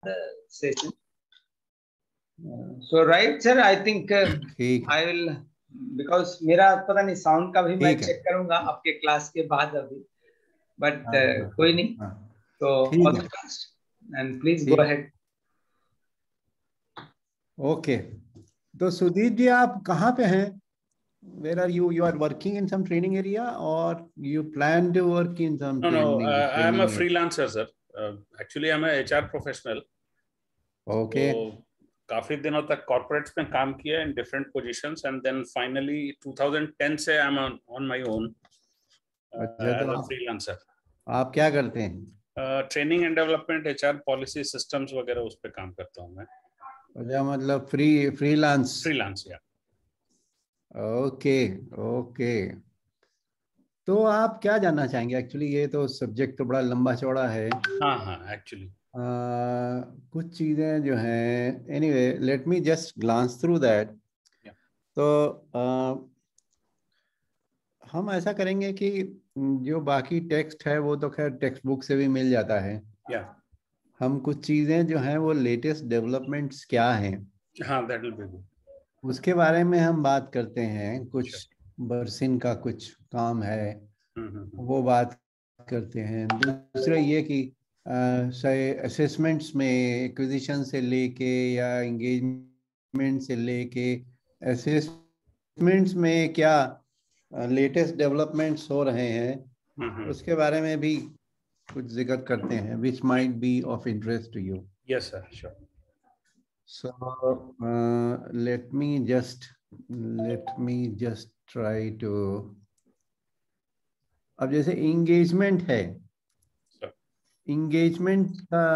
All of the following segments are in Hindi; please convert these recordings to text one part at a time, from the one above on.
the session. So right sir, I think I will, because मेरा पता नहीं साउंड का भी मैं चेक करूंगा आपके क्लास के बाद अभी, but कोई नहीं, तो all the best and please go ahead. Okay, तो सुदीप जी आप कहाँ पे हैं? Where are you? You are working in some training area or you plan to work in some training? No, I am a freelancer, sir. Actually, I am a HR professional. Okay. So, काफी दिनों तक corporates में काम किया in different positions and then finally 2010 से I am on my own as a freelancer. आप क्या करते हैं? Training and development, HR policy systems वगैरह उस पे काम करता हूँ मैं. अच्छा, मतलब freelance. Freelance, yeah. ओके. तो आप क्या जानना चाहेंगे? एक्चुअली ये तो सब्जेक्ट तो बड़ा लंबा चौड़ा है. हाँ एक्चुअली कुछ चीजें जो हैं, anyway let me just glance through that. तो हम ऐसा करेंगे कि जो बाकी टेक्स्ट है वो तो खैर टेक्स्ट बुक से भी मिल जाता है. हम कुछ चीजें जो हैं वो लेटेस्ट डेवलपमेंट्स क्या हैं, हाँ that will be good. उसके बारे में हम बात करते हैं. कुछ बरसिन का कुछ काम है वो बात करते हैं. दूसरा ये कि असेसमेंट्स में एक्विजिशन से लेके या एंगेजमेंट से लेके असेसमेंट्स में क्या लेटेस्ट डेवलपमेंट्स हो रहे हैं, उसके बारे में भी कुछ जिक्र करते हैं, which might be of interest to you. Yes sir, sure. So let me just try to. अब जैसे इंगेजमेंट है, इंगेजमेंट का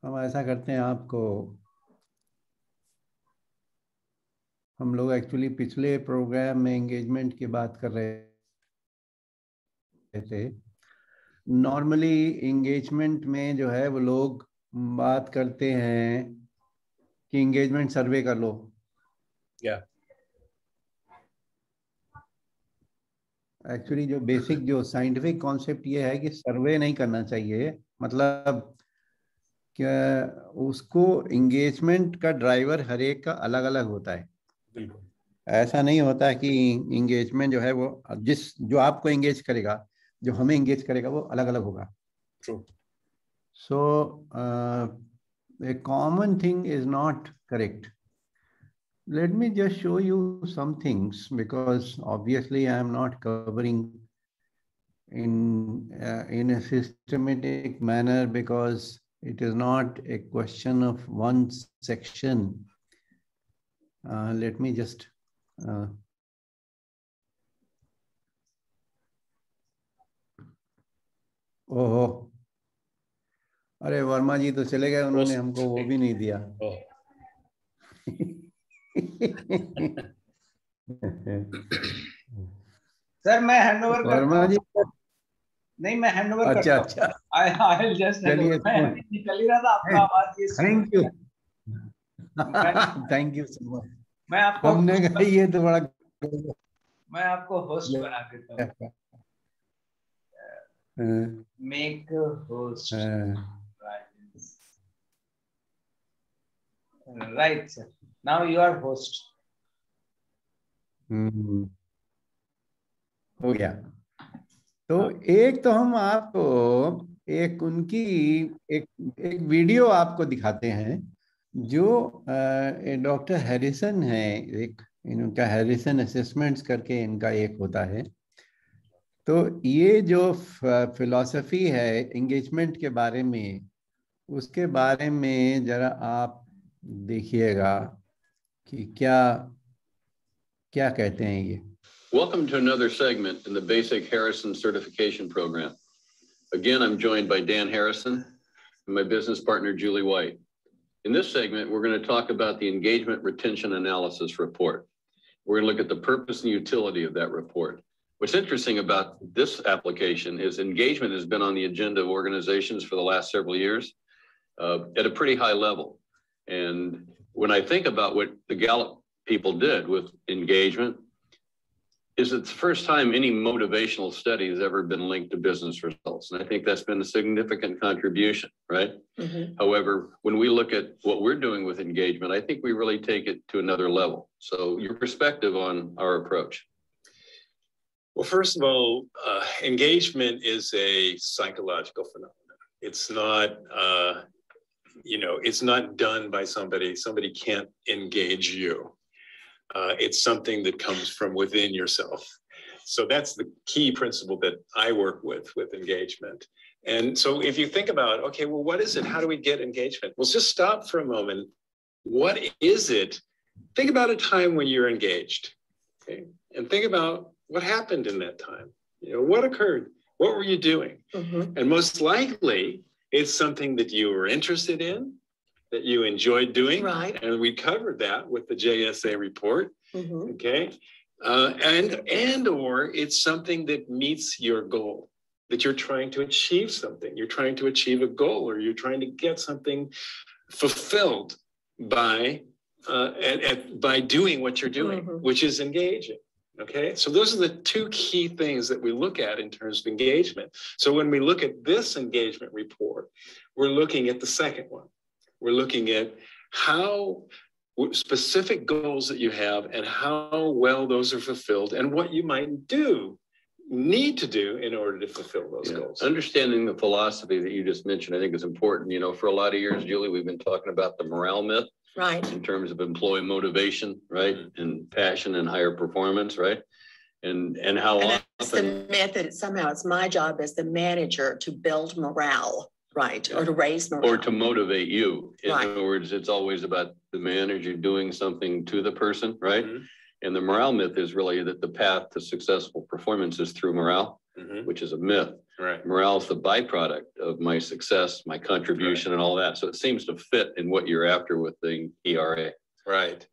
हम ऐसा करते हैं, आपको हम लोग एक्चुअली पिछले प्रोग्राम में एंगेजमेंट की बात कर रहे थे. नॉर्मली एंगेजमेंट में जो है वो लोग बात करते हैं कि एंगेजमेंट सर्वे कर लो. एक्चुअली जो बेसिक जो साइंटिफिक कॉन्सेप्ट ये है कि सर्वे नहीं करना चाहिए. मतलब क्या उसको एंगेजमेंट का ड्राइवर हर एक का अलग अलग होता है. ऐसा नहीं होता है कि एंगेजमेंट जो है वो जो आपको एंगेज करेगा, जो हमें एंगेज करेगा वो अलग अलग होगा. सो a common thing is not correct. Let me just show you some things, because obviously I am not covering in a systematic manner, because it is not a question of one section. Let me just ओहो, अरे वर्मा जी तो चले गए, उन्होंने हमको वो भी नहीं दिया. सर मैं हैंडओवर वर्मा जी नहीं, मैं हैंडओवर करता हूं. अच्छा. I will just मैं निकल ही रहा था, आपका आवाज ये. Thank you so much. मैं आपको हमने कहा ये तो बड़ा, मैं आपको होस्ट बना देता हूँ. Make a host. Right sir. Now you are host. हो गया. तो एक तो हम आपको एक उनकी एक वीडियो आपको दिखाते हैं, जो डॉक्टर हैरिसन है. एक इनका हैरिसन असेसमेंट्स करके इनका एक होता है. तो ये जो फिलॉसफी है एंगेजमेंट के बारे में, उसके बारे में जरा आप देखिएगा कि क्या कहते हैं ये. Welcome to another segment in the Basic Harrison Certification Program. Again, I'm joined by Dan Harrison and my business partner, Julie White. In this segment, we're going to talk about the Engagement Retention Analysis Report. We're going to look at the purpose and utility of that report. What's interesting about this application is engagement has been on the agenda of organizations for the last several years at a pretty high level. And when I think about what the Gallup people did with engagement, is it's the first time any motivational study has ever been linked to business results. And I think that's been a significant contribution, right? Mm-hmm. However, when we look at what we're doing with engagement, I think we really take it to another level. So your perspective on our approach. Well, first of all, engagement is a psychological phenomenon. It's not, it's not done by somebody. Somebody can't engage you. It's something that comes from within yourself. So that's the key principle that I work with engagement. And so if you think about, okay, well, what is it? How do we get engagement? Well, just stop for a moment. What is it? Think about a time when you're engaged, okay? And think about what happened in that time. What occurred? What were you doing? Mm-hmm. And most likely it's something that you were interested in, that you enjoyed doing. Right. And we covered that with the JSA report. Mm-hmm. Okay. Or it's something that meets your goal, that you're trying to achieve something. You're trying to achieve a goal, or you're trying to get something fulfilled by doing what you're doing, mm-hmm. which is engaging. Okay, so those are the two key things that we look at in terms of engagement. So when we look at this engagement report, we're looking at the second one. We're looking at how specific goals that you have and how well those are fulfilled and what you might need to do in order to fulfill those goals. Understanding the philosophy that you just mentioned, I think is important. For a lot of years, Julie, we've been talking about the morale myth. Right. In terms of employee motivation, right? And passion and higher performance, right? And how often it's the myth that somehow it's my job as the manager to build morale, right? Yeah. Or to raise morale. Or to motivate you. In other words, it's always about the manager doing something to the person, right? Mm-hmm. And the morale myth is really that the path to successful performance is through morale, mm-hmm. which is a myth. Right. Morale is the byproduct of my success, my contribution, and all that. So it seems to fit in what you're after with the ERA. Right.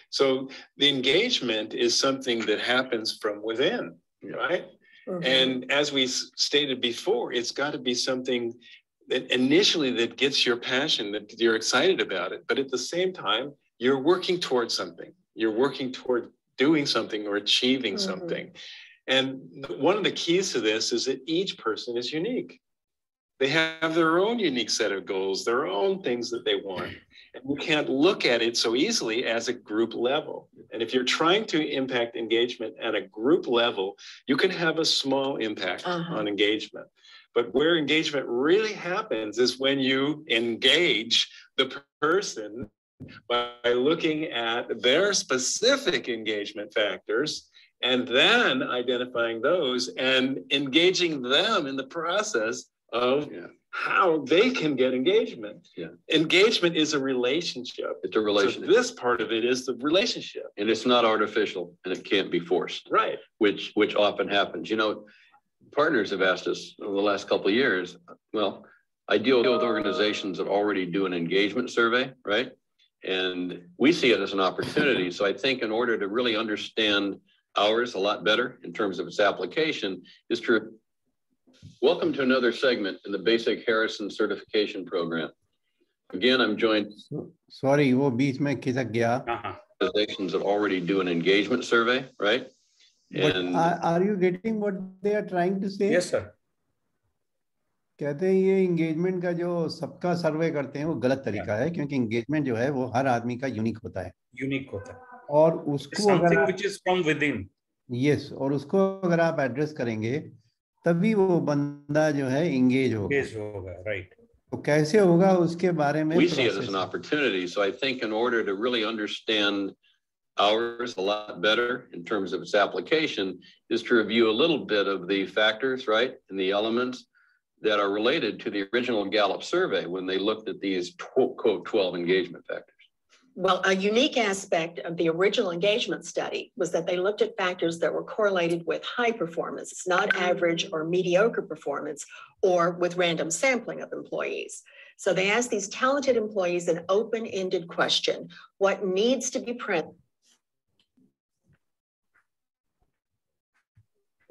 So the engagement is something that happens from within, right? Mm-hmm. And as we stated before, it's got to be something that initially that gets your passion, that you're excited about it. But at the same time, you're working towards something. You're working toward doing something or achieving mm-hmm. something. And one of the keys to this is that each person is unique. They have their own unique set of goals, their own things that they want. And you can't look at it so easily as a group level. And if you're trying to impact engagement at a group level, you can have a small impact on engagement. But where engagement really happens is when you engage the person by looking at their specific engagement factors and then identifying those and engaging them in the process of how they can get engagement. Yeah. Engagement is a relationship. It's a relationship. So this part of it is the relationship. And it's not artificial and it can't be forced. Right. Which often happens. Partners have asked us over the last couple of years, well, I deal with organizations that already do an engagement survey, right? And we see it as an opportunity. So I think in order to really understand ours a lot better in terms of its application is to welcome to another segment in the Basic Harrison Certification Program. Again, I'm joined. Sorry, वो बीच में खिसक गया. Organizations that already do an engagement survey, right? And are you getting what they are trying to say? Yes, sir. कहते हैं ये engagement का जो सबका सर्वे करते हैं वो गलत तरीका है क्योंकि engagement जो है वो हर आदमी का यूनिक होता है. यूनिक होता है. और उसको something which is from within. Yes, और उसको अगर आप एड्रेस करेंगे तभी वो बंदा जो है engage होगा. Right. तो कैसे होगा उसके बारे में we see it as an opportunity. So I think in order to really understand ours a lot better in terms of its application is to review a little bit of the factors, right, and the elements that are related to the original Gallup survey when they looked at these quote 12 engagement factors. Well, a unique aspect of the original engagement study was that they looked at factors that were correlated with high performance, not average or mediocre performance, or with random sampling of employees. So they asked these talented employees an open-ended question: what needs to be present?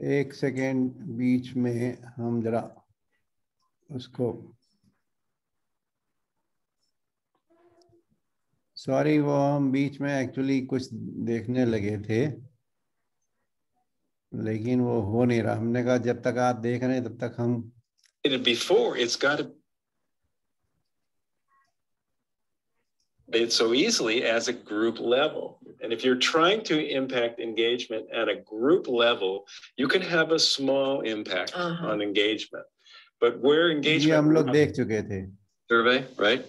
एक सेकेंड बीच में हम जरा उसको सॉरी वो हम बीच में एक्चुअली कुछ देखने लगे थे लेकिन वो हो नहीं रहा। हमने कहा जब तक आप देख रहे हैं तब तक हम before it's got to it so easily as a group level. And if you're trying to impact engagement at a group level, you can have a small impact on engagement. But where engagement हम लोग देख चुके थे survey, right?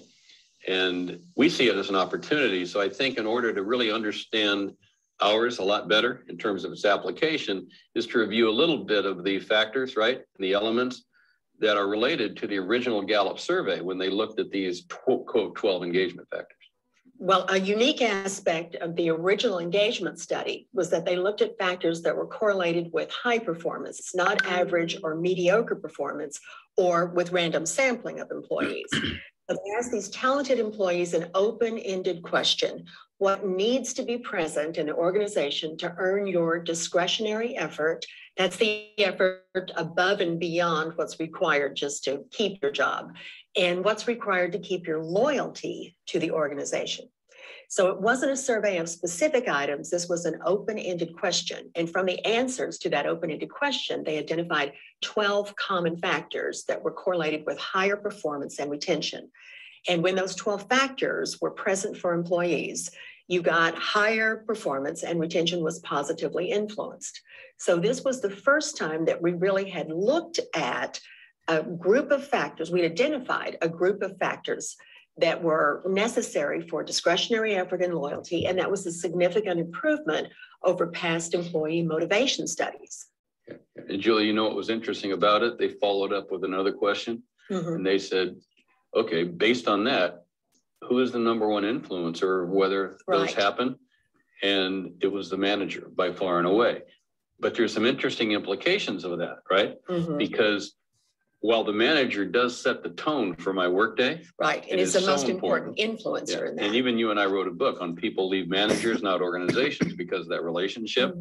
And we see it as an opportunity. So I think in order to really understand ours a lot better in terms of its application is to review a little bit of the factors, right? And the elements that are related to the original Gallup survey when they looked at these quote 12 engagement factors. Well, a unique aspect of the original engagement study was that they looked at factors that were correlated with high performance, not average or mediocre performance, or with random sampling of employees. But they asked these talented employees an open-ended question: what needs to be present in an organization to earn your discretionary effort? That's the effort above and beyond what's required just to keep your job, and what's required to keep your loyalty to the organization. So it wasn't a survey of specific items. This was an open-ended question. And from the answers to that open-ended question, they identified 12 common factors that were correlated with higher performance and retention. And when those 12 factors were present for employees, you got higher performance and retention was positively influenced. So this was the first time that we really had looked at a group of factors. We identified a group of factors that were necessary for discretionary effort and loyalty, and that was a significant improvement over past employee motivation studies. And Julie, you know what was interesting about it? They followed up with another question, and they said, okay, based on that, who is the number one influencer, whether those happen? And it was the manager by far and away. But there's some interesting implications of that, right? Because while the manager does set the tone for my workday, right, and it's the most important influencer in that. And even you and I wrote a book on people leave managers, not organizations, because of that relationship.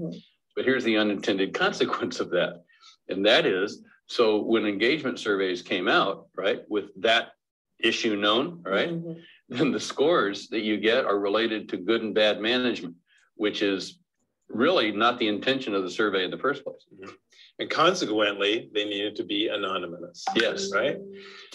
But here's the unintended consequence of that. And that is, so when engagement surveys came out, right, with that issue known, right, then the scores that you get are related to good and bad management, which is really not the intention of the survey in the first place. And consequently, they needed to be anonymous. Yes. Right?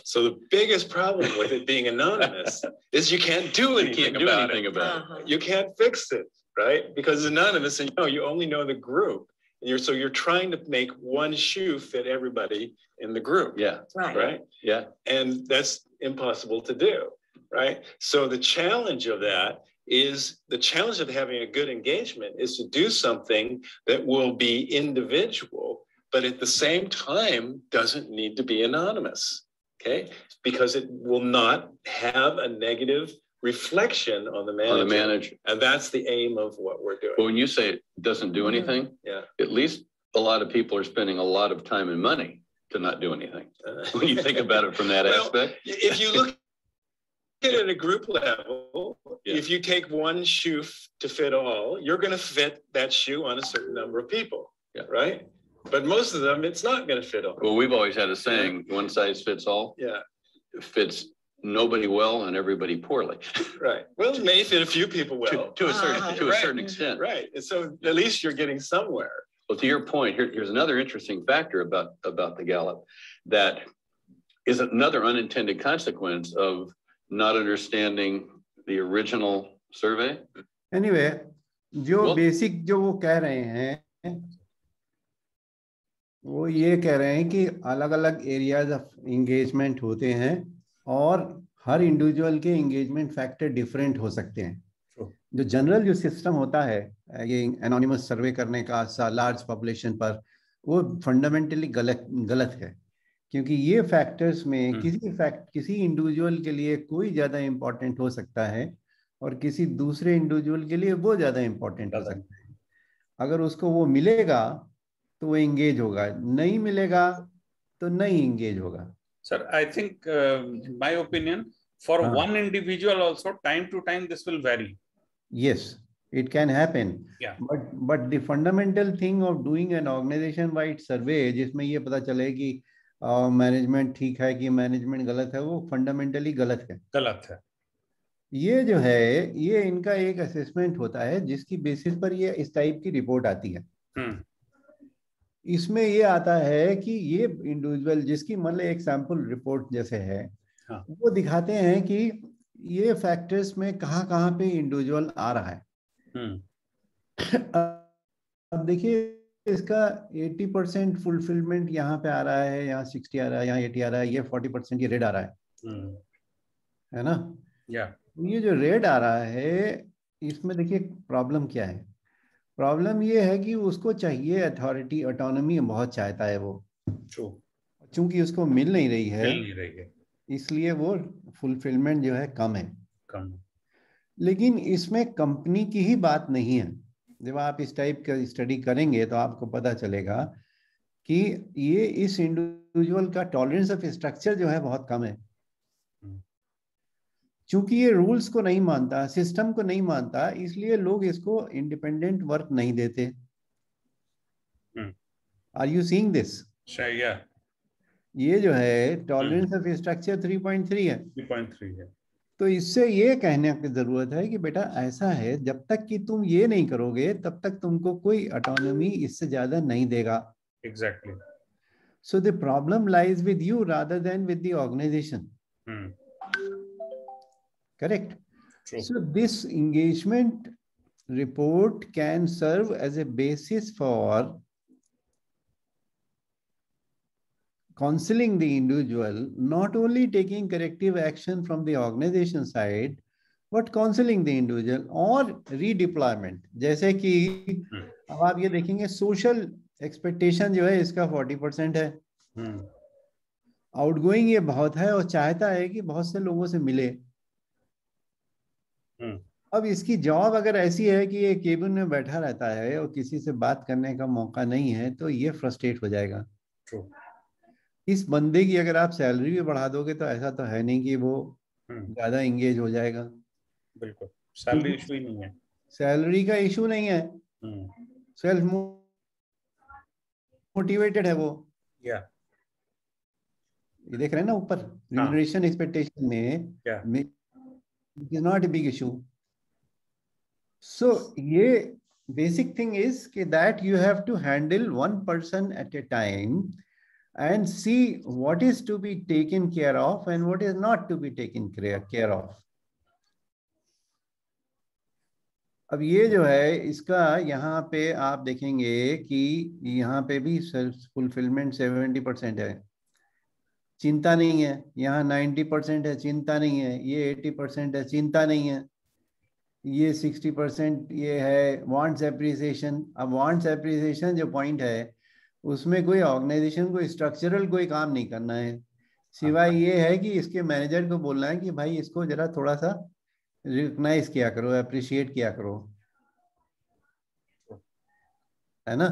So the biggest problem with it being anonymous is you can't do anything about it. You can't fix it, right? Because it's anonymous and you only know the group. And so you're trying to make one shoe fit everybody in the group. Yeah. Right? Yeah. And that's impossible to do, right? So the challenge of that is the challenge of having a good engagement is to do something that will be individual, but at the same time doesn't need to be anonymous, okay? Because it will not have a negative reflection on the manager. And that's the aim of what we're doing. But when you say it doesn't do anything, at least a lot of people are spending a lot of time and money to not do anything. When you think about it from that aspect. If you look at it at a group level, if you take one shoe to fit all, you're going to fit that shoe on a certain number of people, right? But most of them, it's not going to fit all. Well, we've always had a saying, one size fits all. Yeah. It fits nobody well and everybody poorly. Right. Well, it may fit a few people well. To a certain extent. Right. And so at least you're getting somewhere. Well, to your point, here's another interesting factor about the Gallup that is another unintended consequence of not understanding the original survey. Anyway, जो basic जो वो कह रहे हैं वो ये कह रहे हैं कि अलग-अलग areas of engagement होते हैं और हर individual के engagement factor different हो सकते हैं. जो जनरल जो सिस्टम होता है ये एनोनिमस सर्वे करने का लार्ज पॉपुलेशन पर, वो फंडामेंटली गलत है, क्योंकि ये फैक्टर्स में किसी इंडिविजुअल के लिए कोई ज़्यादा इम्पोर्टेंट हो सकता है और किसी दूसरे इंडिविजुअल के लिए वो ज़्यादा इम्पोर्टेंट हो सकता है. अगर उसको वो मिलेगा तो वो एंगेज होगा, नहीं मिलेगा तो नहीं एंगेज होगा. Sir, I think in my opinion for one individual also time to time this will vary. Yes, it can happen. Yeah. But the fundamental thing of doing an organization-wide survey, जिसमें ये पता चले कि मैनेजमेंट ठीक है कि मैनेजमेंट गलत है, वो फंडामेंटली गलत है. ये जो है ये इनका एक असेसमेंट होता है जिसकी बेसिस पर ये इस टाइप की रिपोर्ट आती है. इसमें ये आता है कि ये इंडिविजुअल जिसकी मतलब एक सैंपल रिपोर्ट जैसे है, हाँ. वो दिखाते हैं कि ये फैक्टर्स में कहाँ पे इंडिविजुअल आ रहा है। अब देखिए इसका 80% फुलफिलमेंट यहाँ पे आ रहा है, यहाँ 60 आ रहा है, यहाँ 80 आ रहा है, ये 40% ये रेड आ रहा है ना? ये जो रेड आ रहा है इसमें देखिए प्रॉब्लम क्या है। प्रॉब्लम ये है कि उसको चाहिए अथॉरिटी, ऑटोनॉमी बहुत चाहता है वो, चूंकि उसको मिल नहीं रही है, इसलिए वो फुलफिलमेंट जो है कम है। लेकिन इसमें कंपनी की ही बात नहीं है। जब आप इस टाइप का स्टडी करेंगे तो आपको पता चलेगा कि ये इस इंडिविजुअल का टॉलरेंस ऑफ स्ट्रक्चर जो है बहुत कम है। चूंकि ये रूल्स को नहीं मानता, सिस्टम को नहीं मानता, इसलिए लोग इसको इंडिपेंडेंट वर्क नहीं देते। Are you seeing this? ये जो है टॉलरेंस ऑफ स्ट्रक्चर 3.3 है। 3.3 है। तो इससे ये कहने की जरूरत है कि बेटा ऐसा है, जब तक कि तुम ये नहीं करोगे तब तक तुमको कोई ऑटोनॉमी इससे ज्यादा नहीं देगा। Exactly. So the problem lies with you rather than with the organization. Correct? True. So this engagement report can serve as a basis for counseling the individual, not only taking corrective action from the organization side, but counseling the individual or redeployment. जैसे कि अब आप ये देखेंगे सोशल एक्सपेक्टेशन जो है इसका 40% है। आउटगोइंग ये बहुत है और चाहता है कि बहुत से लोगों से मिले। अब इसकी जॉब अगर ऐसी है कि ये केबिन में बैठा रहता है और किसी से बात करने का मौका नहीं है, तो ये फ्रस्ट्रेट हो जाएगा। इस बंदे की अगर आप सैलरी भी बढ़ा दोगे तो ऐसा तो है नहीं कि वो ज्यादा एंगेज हो जाएगा। बिल्कुल, सैलरी इशू ही नहीं है, सैलरी का इशू नहीं है, सेल्फ मोटिवेटेड है वो। ये देख रहे हैं ना ऊपर रिम्यूनरेशन एक्सपेक्टेशन में it is not a big issue. So ये बेसिक थिंग इज कि that you have to handle one person at a time and see what is to be taken care of and what is not to be taken care of. अब ये जो है इसका यहाँ पे आप देखेंगे कि यहाँ पे भी फुलफिलमेंट 70% है, चिंता नहीं है। यहाँ 90% है, चिंता नहीं है। ये 80% है, चिंता नहीं है। ये 60% ये है वांट्स एप्रिसिएशन। अब वांट्स एप्रिसिएशन जो पॉइंट है उसमें कोई ऑर्गेनाइजेशन को स्ट्रक्चरल कोई काम नहीं करना है, सिवाय ये है कि इसके मैनेजर को बोलना है कि भाई इसको जरा थोड़ा सा रिकॉग्नाइज किया करो, अप्रिशिएट किया करो, है ना?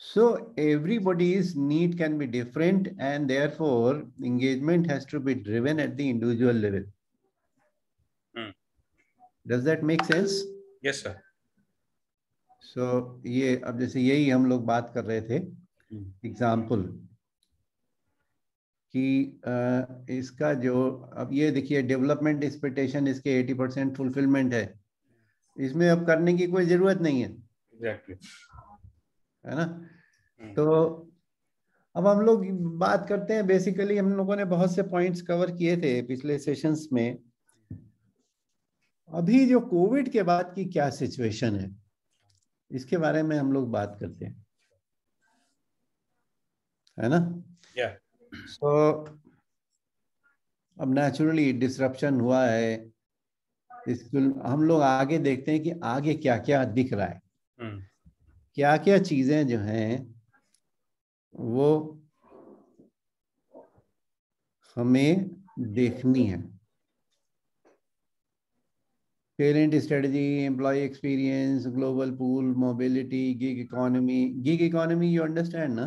So everybody's need can be different and therefore engagement has to be driven at the individual level. Does that make sense? Yes, sir. So ये अब जैसे यही हम लोग बात कर रहे थे एग्जाम्पल कि इसका जो अब ये देखिए डेवलपमेंट एक्सपेक्टेशन इसके 80% फुलफिलमेंट है, इसमें अब करने की कोई जरूरत नहीं है। Exactly. है ना? तो अब हम लोग बात करते हैं, बेसिकली हम लोगों ने बहुत से पॉइंट्स कवर किए थे पिछले सेशंस में। अभी जो कोविड के बाद की क्या सिचुएशन है इसके बारे में हम लोग बात करते हैं, है ना? So, अब नेचुरली डिसरप्शन हुआ है, हम लोग आगे देखते हैं कि आगे क्या क्या दिख रहा है, क्या क्या चीजें जो हैं वो हमें देखनी है। Parent strategy, employ experience, global pool, mobility, gig economy. Gig economy you understand ना?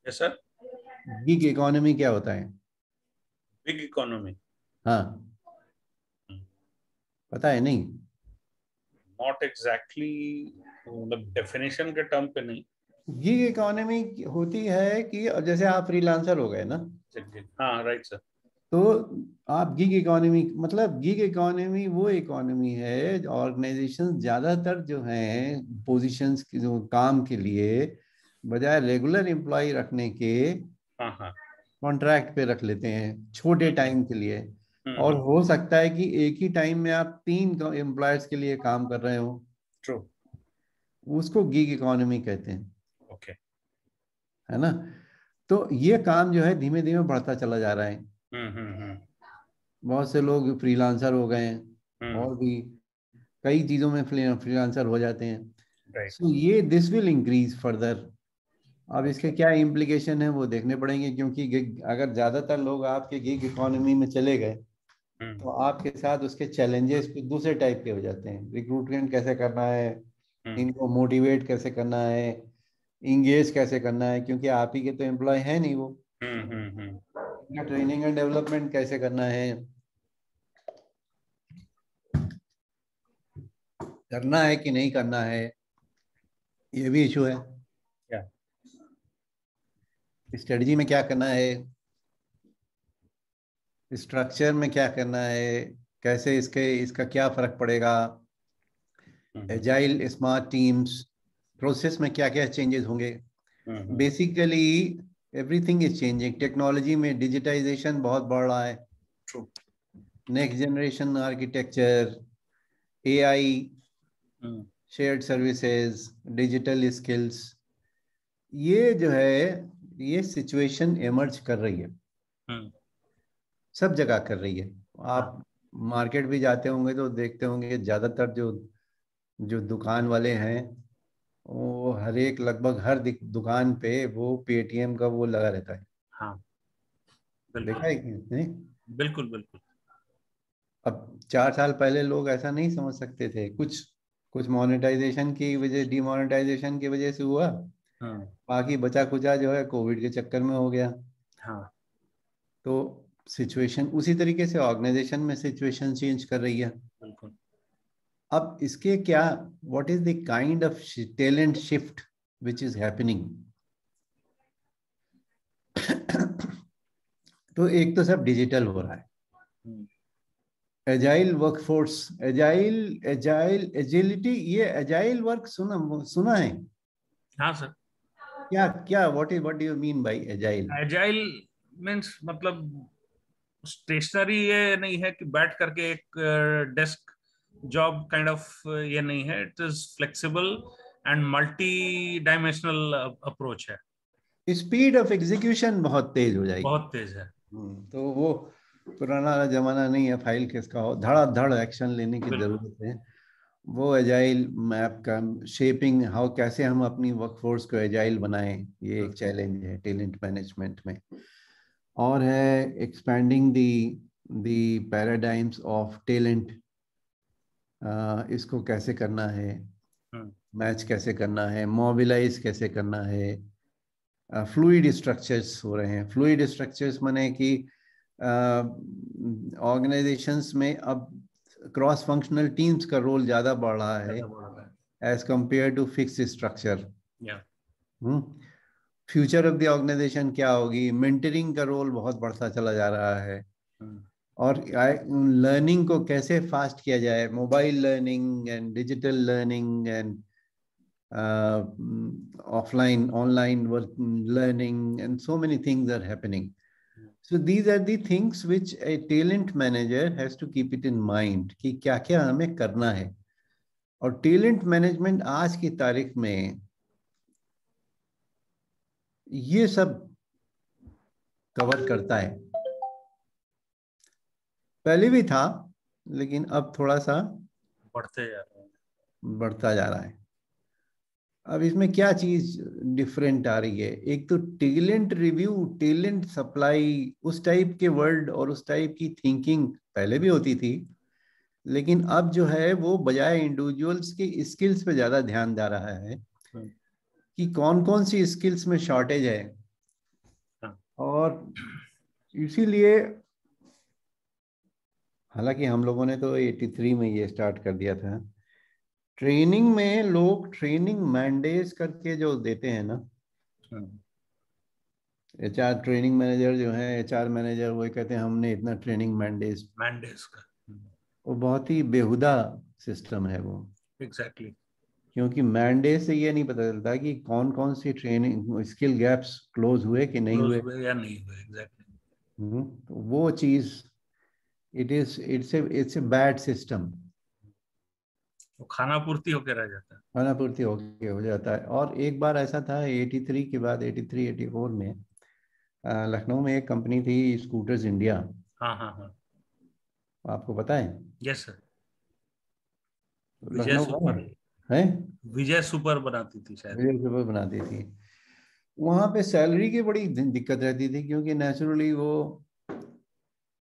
Yes sir. गिग इकोनॉमी क्या होता है? गिग इकोनॉमी, हाँ पता है? नहीं, नॉट एग्जैक्टली, मतलब डेफिनेशन के टर्म पे नहीं। गिग इकोनॉमी होती है कि जैसे आप फ्रीलांसर हो गए ना। हाँ राइट सर। तो आप गिग इकोनॉमी मतलब गिग इकोनॉमी वो इकोनॉमी है ऑर्गेनाइजेशन ज्यादातर जो हैं पोजीशंस की जो काम के लिए बजाय रेगुलर एम्प्लॉय रखने के कॉन्ट्रैक्ट पे रख लेते हैं छोटे टाइम के लिए। और हो सकता है कि एक ही टाइम में आप 3 एम्प्लॉयर्स के लिए काम कर रहे हो। ट्रू। उसको गिग इकोनॉमी कहते हैं। ओके। है ना। तो ये काम जो है धीमे धीमे बढ़ता चला जा रहा है। बहुत से लोग फ्रीलांसर हो गए हैं और भी कई चीजों में फ्रीलांसर हो जाते हैं। सो ये दिस विल इंक्रीज फर्दर। अब इसके क्या इम्प्लीकेशन है वो देखने पड़ेंगे, क्योंकि अगर ज्यादातर लोग आपके गिग इकोनॉमी में चले गए तो आपके साथ उसके चैलेंजेस कुछ दूसरे टाइप के हो जाते हैं। रिक्रूटमेंट कैसे करना है, इनको मोटिवेट कैसे करना है, इंगेज कैसे करना है, क्योंकि आप ही के तो एम्प्लॉय है नहीं वो। इनका ट्रेनिंग एंड डेवलपमेंट कैसे करना है, करना है कि नहीं करना है, ये भी इशू है। स्ट्रेटजी में क्या करना है, स्ट्रक्चर में क्या करना है, कैसे इसका क्या फर्क पड़ेगा, एजाइल स्मार्ट टीम्स प्रोसेस में क्या क्या चेंजेस होंगे। Basically everything is changing. Technology में डिजिटाइजेशन बहुत बढ़ रहा है। Next generation architecture, AI, shared services, digital skills, ये जो है ये सिचुएशन इमर्ज कर रही है। सब जगह कर रही है। आप मार्केट भी जाते होंगे तो देखते होंगे ज्यादातर जो दुकान वाले हैं वो हर एक लगभग हर दुकान पे वो पेटीएम का वो लगा रहता है। हाँ, देखा है कि नहीं? बिल्कुल बिल्कुल। अब 4 साल पहले लोग ऐसा नहीं समझ सकते थे। कुछ मोनेटाइजेशन की वजह, डिमोनेटाइजेशन की वजह से हुआ। बाकी बचा कुचा जो है कोविड के चक्कर में हो गया। तो सिचुएशन उसी तरीके से ऑर्गेनाइजेशन में सिचुएशन चेंज कर रही है। बिल्कुल। अब इसके क्या, what is the kind of talent shift which is happening. तो एक तो सब डिजिटल हो रहा है। एजाइल वर्कफोर्स, एजिलिटी, ये एजाइल वर्क सुना है? हाँ सर। क्या what do you mean by agile? Agile means मतलब स्टेशनरी ये नहीं है कि बैठ करके एक डेस्क जॉब काइंड ऑफ, ये नहीं है। It is flexible and multi dimensional approach है। स्पीड ऑफ एग्जीक्यूशन बहुत तेज हो जाएगी। बहुत तेज है। तो वो पुराना जमाना नहीं है फाइल किसका हो, धड़ाधड़ एक्शन लेने की जरूरत है। वो एजाइल मैप का शेपिंग, हाउ कैसे हम अपनी वर्कफोर्स को एजाइल बनाएं, ये एक चैलेंज है टैलेंट मैनेजमेंट में। और है expanding the paradigms of talent. इसको कैसे करना है, मैच कैसे करना है, मोबिलाइज कैसे करना है। फ्लूइड स्ट्रक्चर्स हो रहे हैं। फ्लूइड स्ट्रक्चर्स माने कि ऑर्गेनाइजेशंस में अब क्रॉस फंक्शनल टीम्स का रोल ज्यादा बढ़ रहा है as compare to fix structure. Future of the organisation क्या होगी, मेंटरिंग का रोल बहुत बढ़ता चला जा रहा है। और लर्निंग को कैसे फास्ट किया जाए, mobile learning and digital learning and offline, online work, learning, and so many things are happening. So these are the things which a talent manager has to keep it in mind कि क्या क्या हमें करना है। और talent management आज की तारीख में ये सब कवर करता है। पहले भी था लेकिन अब थोड़ा सा बढ़ता जा रहा है। अब इसमें क्या चीज डिफरेंट आ रही है, एक तो टैलेंट रिव्यू, टैलेंट सप्लाई, उस टाइप के वर्ड और उस टाइप की थिंकिंग पहले भी होती थी, लेकिन अब जो है वो बजाय इंडिविजुअल्स के स्किल्स पे ज्यादा ध्यान जा रहा है कि कौन कौन सी स्किल्स में शॉर्टेज है। और इसीलिए हालांकि हम लोगों ने तो 83 में ये स्टार्ट कर दिया था, ट्रेनिंग में लोग ट्रेनिंग मैंडेज करके जो देते हैं ना, एचआर ट्रेनिंग मैनेजर जो है, एचआर मैनेजर, वो कहते हैं हमने इतना ट्रेनिंग मैंडेज का, वो बहुत ही बेहुदा सिस्टम है वो। एग्जैक्टली। क्योंकि मैंडेट से ये नहीं पता चलता कि कौन कौन सी ट्रेनिंग स्किल गैप्स क्लोज हुए कि नहीं हुए या नहीं हुए। एग्जैक्टली। तो वो चीज इट्स ए बैड सिस्टम। वो खाना पूर्ति होके रह जाता है। खाना पूर्ति हो जाता है। और एक बार ऐसा था 83 के बाद 83-84 में लखनऊ में एक कंपनी थी स्कूटर्स इंडिया। हाँ हाँ हाँ, आपको पता है? Yes sir. Vijay Lucknow super है, विजय सुपर बनाती थी शायद। विजय सुपर बनाती थी। वहाँ पे सैलरी की बड़ी दिक्कत रहती थी, क्योंकि नेचुरली वो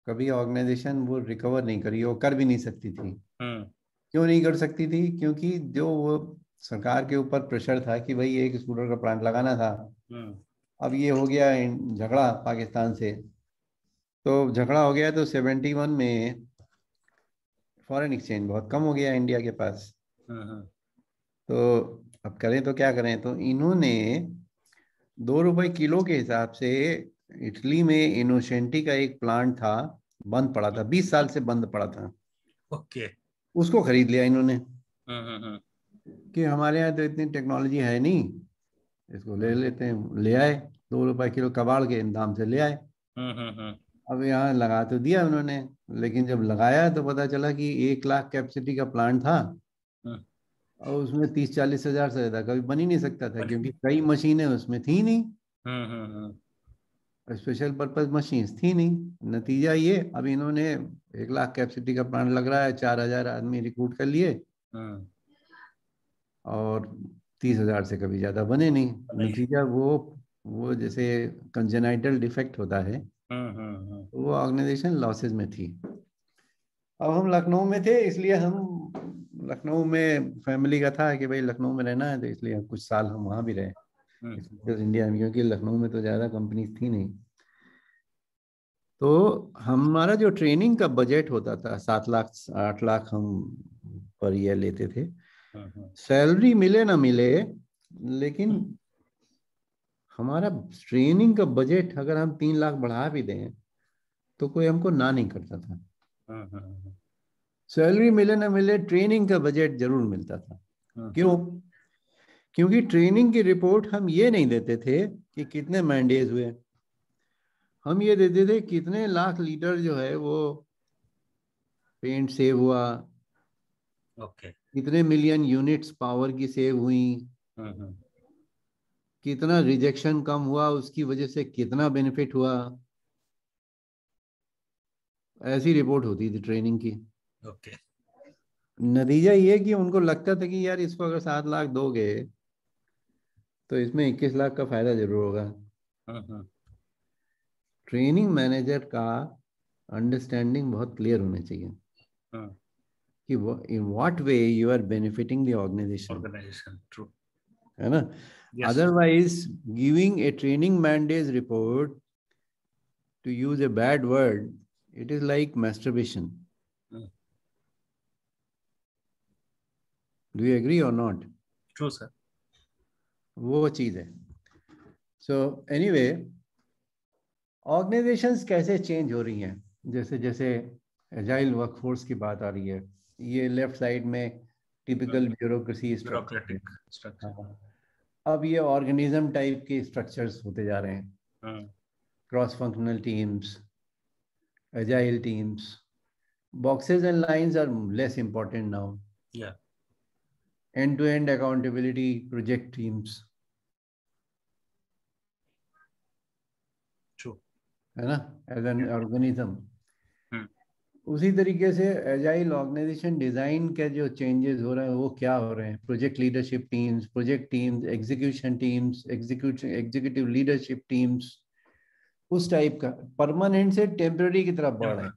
कभी ऑर्गेनाइजेशन वो रिकवर नहीं करी, वो कर भी नहीं सकती थी। क्यों नहीं कर सकती थी? क्योंकि जो वो सरकार के ऊपर प्रेशर था कि भाई एक स्कूटर का प्लांट लगाना था। अब ये हो गया झगड़ा पाकिस्तान से, तो झगड़ा हो गया तो 71 में फॉरेन एक्सचेंज बहुत कम हो गया इंडिया के पास। तो अब करें तो क्या करें? तो इन्होंने 2 रुपए किलो के हिसाब से इटली में इनोसेंटी का एक प्लांट था, बंद पड़ा था, 20 साल से बंद पड़ा था। ओके। उसको खरीद लिया इन्होंने कि हमारे यहाँ तो इतनी टेक्नोलॉजी है नहीं, इसको ले लेते हैं। ले आए, 2 रुपए किलो कबाड़ के दाम से ले आए। अब यहाँ लगा तो दिया उन्होंने, लेकिन जब लगाया तो पता चला कि 1 लाख कैपेसिटी का प्लांट था और उसमें 30-40 हजार से ज्यादा कभी बन ही नहीं सकता था, क्योंकि कई मशीनें उसमें थी नहीं, स्पेशल पर्पज मशीन थी नहीं। नतीजा ये, अब इन्होंने 1 लाख कैपेसिटी का प्लांट लग रहा है, 4000 आदमी रिक्रूट कर लिए और 30,000 से कभी ज्यादा बने नहीं। नतीजा वो जैसे कंजेनाइटल डिफेक्ट होता है, वो ऑर्गेनाइजेशन लॉसेस में थी। अब हम लखनऊ में थे, इसलिए हम लखनऊ में फैमिली का था कि भाई लखनऊ में रहना है, तो इसलिए कुछ साल हम वहाँ भी रहे इंडिया में, क्योंकि लखनऊ में तो ज़्यादा कंपनीज थी नहीं। तो हमारा जो ट्रेनिंग का बजट होता था 7 लाख 8 लाख हम पर ईयर लेते थे। सैलरी मिले ना मिले, लेकिन हमारा ट्रेनिंग का बजट अगर हम 3 लाख बढ़ा भी दें तो कोई हमको ना नहीं करता था। सैलरी मिले ना मिले, ट्रेनिंग का बजट जरूर मिलता था। क्यों? क्योंकि ट्रेनिंग की रिपोर्ट हम ये नहीं देते थे कि कितने मैंडेज हुए, हम ये देते थे कितने लाख लीटर जो है वो पेंट सेव हुआ, कितने मिलियन यूनिट्स पावर की सेव हुई, कितना रिजेक्शन कम हुआ, उसकी वजह से कितना बेनिफिट हुआ। ऐसी रिपोर्ट होती थी ट्रेनिंग की। नतीजा ये कि उनको लगता था कि यार इसको अगर 7 लाख दोगे तो इसमें 21 लाख का फायदा जरूर होगा। ट्रेनिंग मैनेजर का अंडरस्टैंडिंग बहुत क्लियर होना चाहिए कि in what way you are benefiting the organization. True. है ना? Yes. Otherwise, giving a training mandates report, to use a bad word, it is like masturbation. Do you agree or not? True, sir. वो चीज है। So anyway, ऑर्गेनाइजेशंस कैसे चेंज हो रही हैं, जैसे जैसे एजाइल वर्कफोर्स की बात आ रही है। ये लेफ्ट साइड में टिपिकल ब्यूरोक्रेसी स्ट्रक्चर, अब ये ऑर्गेनिज्म टाइप के स्ट्रक्चर्स होते जा रहे हैं। Cross functional teams, agile teams, boxes and lines are less important now. End to end accountability, project teams, है ना, एज एन ऑर्गेनिज्म। उसी तरीके से एजाइल ऑर्गेनाइजेशन डिजाइन के जो चेंजेस हो रहे हैं वो क्या हो रहे हैं? Project leadership teams, project teams, execution teams, executive leadership teams, उस टाइप का परमानेंट से टेम्पररी की तरफ बढ़ रहे हैं।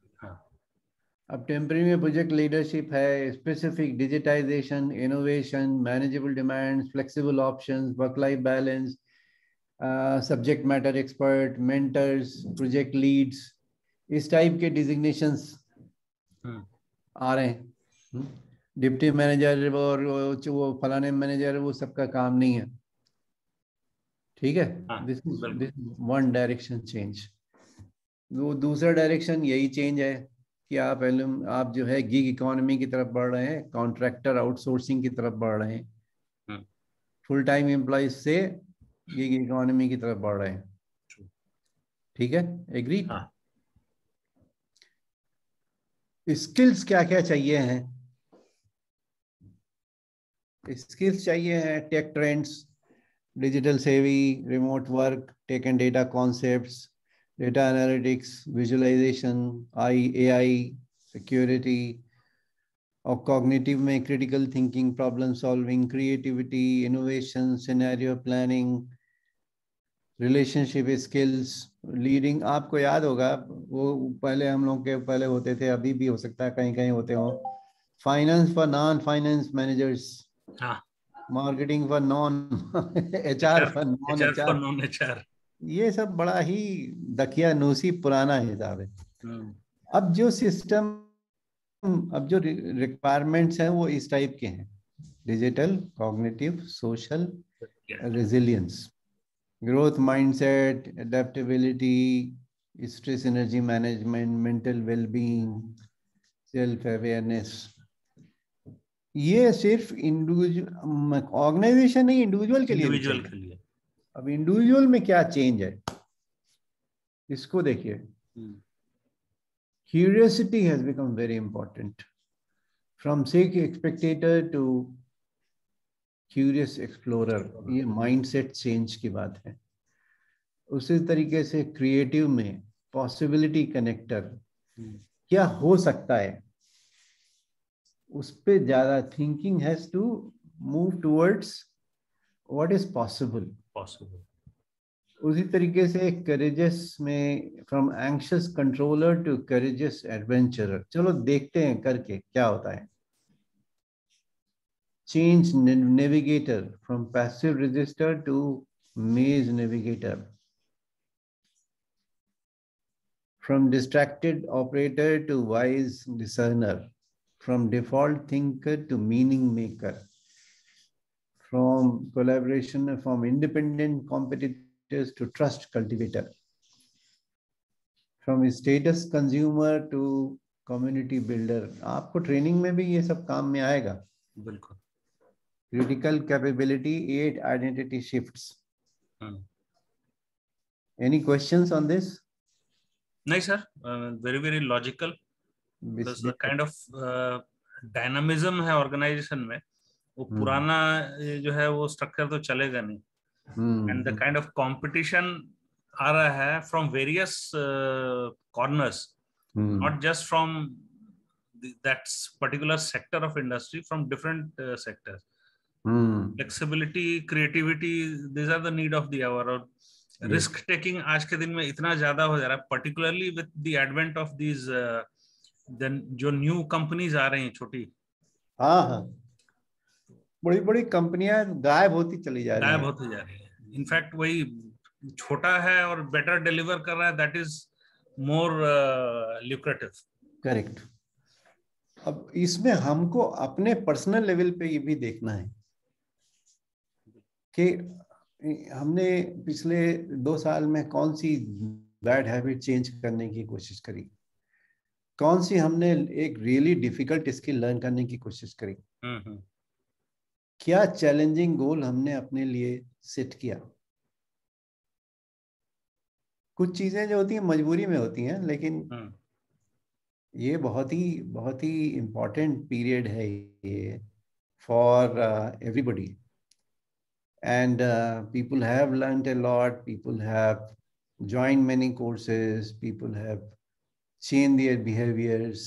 अब टेम्पररी में प्रोजेक्ट लीडरशिप है, specific digitisation, innovation, manageable demands, flexible options, work life balance, subject matter expert, mentors, project leads, इस टाइप के डिजिग्नेशंस आ रहे हैं। डिप्टी मैनेजर और वो फलाने मैनेजर, वो सबका काम नहीं है। ठीक है, दिस वन डायरेक्शन चेंज। वो दूसरा डायरेक्शन यही चेंज है कि आप जो है गिग इकोनॉमी की तरफ बढ़ रहे हैं, कॉन्ट्रैक्टर आउटसोर्सिंग की तरफ बढ़ रहे हैं। फुल टाइम एम्प्लॉइज से गिग इकोनॉमी की तरफ बढ़ रहे हैं। ठीक है, एग्री? हाँ। स्किल्स क्या क्या चाहिए हैं? स्किल्स चाहिए हैं tech trends, digital savvy, remote work, tech and data concepts, data analytics, visualisation, AI, security, और कॉग्निटिव में critical thinking, problem solving, creativity, innovation, scenario planning, relationship skills, leading. आपको याद होगा वो पहले हम लोग के पहले होते थे, अभी भी हो सकता है कहीं कहीं होते हो, finance for non finance managers, हाँ, marketing for non HR for non HR। ये सब बड़ा ही दकियानूसी पुराना हिसाब है। अब जो सिस्टम, अब जो रिक्वायरमेंट्स हैं वो इस टाइप के हैं: digital, cognitive, social, resilience, growth mindset, adaptability, stress energy management, mental wellbeing, self awareness. ये सिर्फ इंडिविजुअल ऑर्गेनाइजेशन नहीं, इंडिविजुअल के लिए। अब इंडिविजुअल में क्या चेंज है इसको देखिए। Curiosity has become very important. From sick spectator to curious explorer, ये mindset change की बात है। उसी तरीके से क्रिएटिव में पॉसिबिलिटी कनेक्टर, क्या हो सकता है, उस पे ज्यादा thinking has to move towards what is possible. उसी तरीके से करेजियस में from anxious controller to courageous adventurer. चलो देखते हैं करके क्या होता है। Change navigator from passive register to maze navigator, from distracted operator to wise discerner, from default thinker to meaning maker, from collaboration, from independent competitive to trust cultivator, from status consumer to community builder। आपको ट्रेनिंग में भी ये सब काम में आएगा। बिल्कुल। critical capability 8 identity shifts। any questions on this? नहीं sir, very very logical। There's a kind of dynamism है ऑर्गेनाइजेशन में। वो पुराना जो है वो स्ट्रक्चर तो चलेगा नहीं। And the kind of competition आ रहा है from various corners, not just from that particular sector of industry, from different sectors। Flexibility, creativity, these are the need of the hour। और risk taking आज के दिन में इतना ज्यादा हो जा रहा है, particularly with the advent of these जो new companies आ रही हैं छोटी। हाँ, बड़ी बड़ी कंपनियां गायब होती चली जा रही हैं। इनफैक्ट वही छोटा है और बेटर डिलीवर कर रहा है, that is more lucrative. Correct. अब इसमें हमको अपने पर्सनल लेवल पे ये भी देखना है कि हमने पिछले 2 साल में कौन सी बैड हैबिट चेंज करने की कोशिश करी, कौन सी हमने एक रियली डिफिकल्ट स्किल लर्न करने की कोशिश करी, क्या चैलेंजिंग गोल हमने अपने लिए सेट किया। कुछ चीजें जो होती हैं मजबूरी में होती हैं, लेकिन ये बहुत ही इम्पोर्टेंट पीरियड है ये for everybody. And people have learned a lot, people have joined many courses, people have changed their behaviors।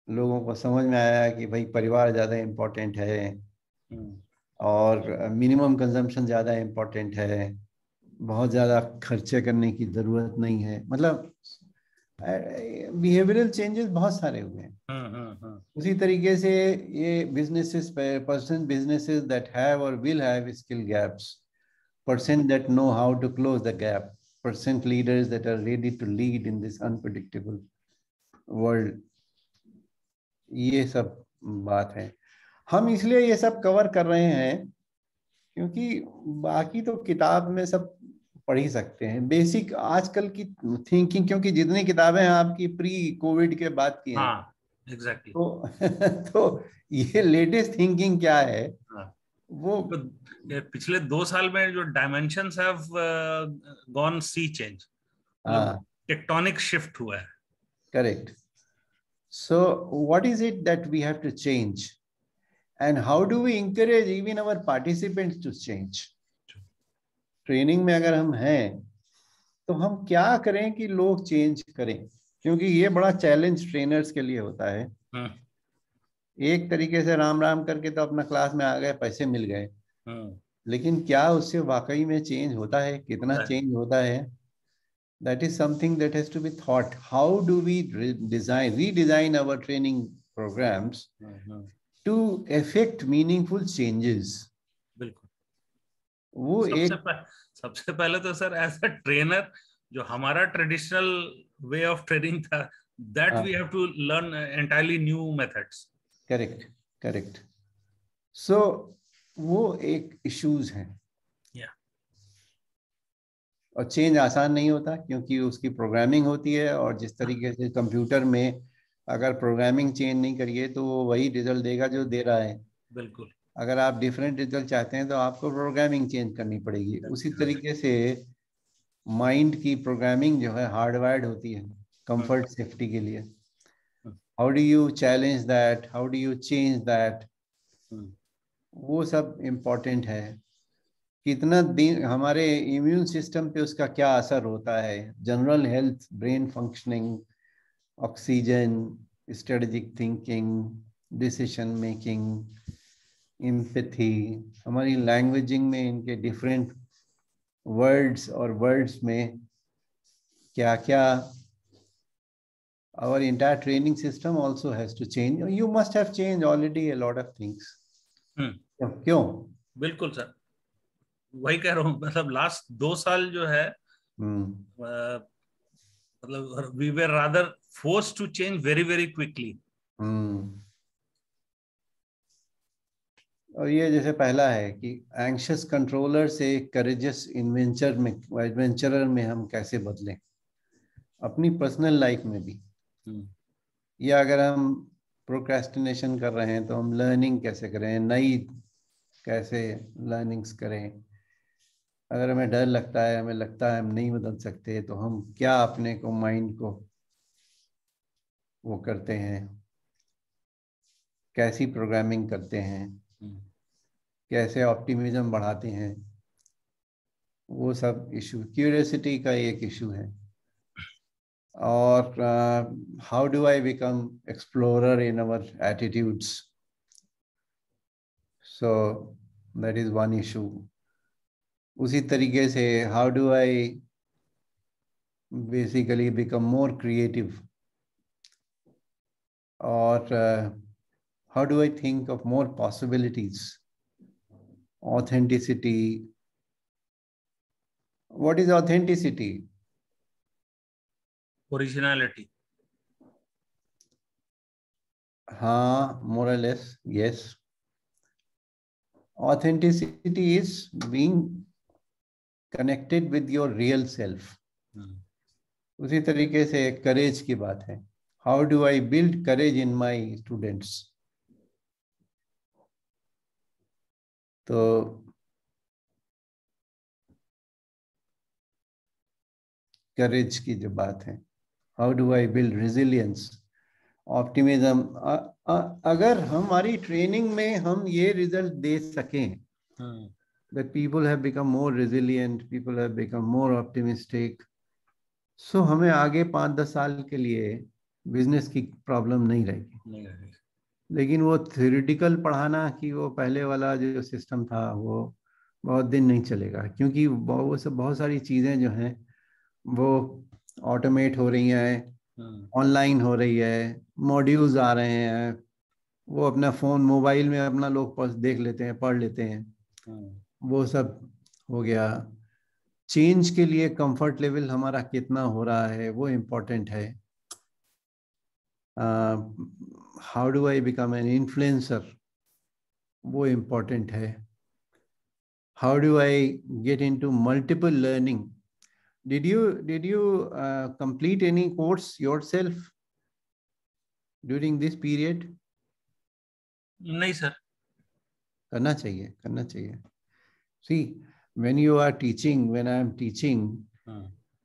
लोगों को समझ में आया कि भाई परिवार ज़्यादा इम्पोर्टेंट है और मिनिमम कंजम्पशन ज़्यादा इम्पोर्टेंट है, बहुत ज़्यादा खर्चे करने की ज़रूरत नहीं है। मतलब बिहेवियरल चेंजेस बहुत सारे हुए हैं। उसी तरीके से ये businesses, person businesses that have और will have skill gaps, person that know how to close the gap, percent leaders that are ready to lead in this unpredictable world। ये सब बात है। हम इसलिए ये सब कवर कर रहे हैं क्योंकि बाकी तो किताब में सब पढ़ ही सकते हैं, बेसिक आजकल की थिंकिंग, क्योंकि जितनी किताबें हैं आपकी प्री कोविड के बाद की हैं। एग्जैक्टली। तो ये लेटेस्ट थिंकिंग क्या है वो पिछले 2 साल में जो dimensions have gone sea change, tectonic shift हुआ है. Correct. So what is it that we have to change and how do we encourage even our participants to change? Training में अगर हम हैं तो हम क्या करें कि लोग चेंज करें, क्योंकि ये बड़ा चैलेंज ट्रेनर्स के लिए होता है. एक तरीके से राम राम करके तो अपना क्लास में आ गए, पैसे मिल गए, लेकिन क्या उससे वाकई में चेंज होता है, कितना चेंज होता है? That is something that has to be thought. How do we redesign our training programs to effect meaningful changes? बिल्कुल. वो सबसे पहले तो सर एज अ ट्रेनर जो हमारा ट्रेडिशनल वे ऑफ ट्रेनिंग था, that we have to learn entirely new methods. Correct. So वो एक इश्यूज हैं. और चेंज आसान नहीं होता क्योंकि उसकी प्रोग्रामिंग होती है, और जिस तरीके से कंप्यूटर में अगर प्रोग्रामिंग चेंज नहीं करिए तो वो वही रिजल्ट देगा जो दे रहा है. बिल्कुल. अगर आप डिफरेंट रिजल्ट चाहते हैं तो आपको प्रोग्रामिंग चेंज करनी पड़ेगी. उसी तरीके से माइंड की प्रोग्रामिंग जो है हार्डवायर्ड होती है कंफर्ट सेफ्टी के लिए. How do you challenge that, how do you change that, वो सब इम्पोर्टेंट है. कितना दिन हमारे इम्यून सिस्टम पे उसका क्या असर होता है, general health, brain functioning, oxygen, strategic thinking, decision making, empathy, हमारी लैंग्वेजिंग में इनके डिफरेंट वर्ड्स और वर्ड्स में क्या क्या. our entire training system also has to change. You must have changed already a lot of things. क्यों? बिल्कुल सर, वही कह रहा हूँ. मतलब लास्ट 2 साल जो है मतलब we were rather forced to change very very quickly. और ये जैसे पहला है कि एंग्शियस कंट्रोलर से करेजियस एडवेंचरर में हम कैसे बदलें अपनी पर्सनल लाइफ में भी. या अगर हम प्रोक्रेस्टिनेशन कर रहे हैं तो हम लर्निंग कैसे करें, नई कैसे लर्निंग्स करें. अगर हमें डर लगता है, हमें लगता है हम नहीं बदल सकते, तो हम क्या अपने को माइंड को वो करते हैं, कैसी प्रोग्रामिंग करते हैं, कैसे ऑप्टिमिज्म बढ़ाते हैं, वो सब इशू. क्यूरियोसिटी का एक इशू है. और how do I become explorer in our attitudes, so that is one issue. उसी तरीके से how do I basically become more creative, और how do I think of more possibilities. Authenticity. What is authenticity? Originality. More or less, yes. Authenticity is being connected with your real self. उसी तरीके से courage की बात है. How do I build courage in my students? तो करेज की जो बात है, how do I build resilience, optimism. अगर हमारी ट्रेनिंग में हम ये रिजल्ट दे सकें that people have become more resilient, people have become more optimistic, so हमें आगे 5-10 साल के लिए बिजनेस की प्रॉब्लम नहीं रहेगी. लेकिन वो थ्योरेटिकल पढ़ाना कि वो पहले वाला जो सिस्टम था वो बहुत दिन नहीं चलेगा, क्योंकि वो सब बहुत सारी चीज़ें जो हैं वो ऑटोमेट हो रही हैं, ऑनलाइन हो रही है, मॉड्यूल्स आ रहे हैं, वो अपना फ़ोन मोबाइल में अपना लोग देख लेते हैं, पढ़ लेते हैं, वो सब हो गया. चेंज के लिए कंफर्ट लेवल हमारा कितना हो रहा है वो इम्पोर्टेंट है. How do I become an influencer, वो इम्पोर्टेंट है. How do I get into multiple learning. Did you complete any course yourself during this period? नहीं सर. करना चाहिए, करना चाहिए। See, when you are teaching, when I am teaching,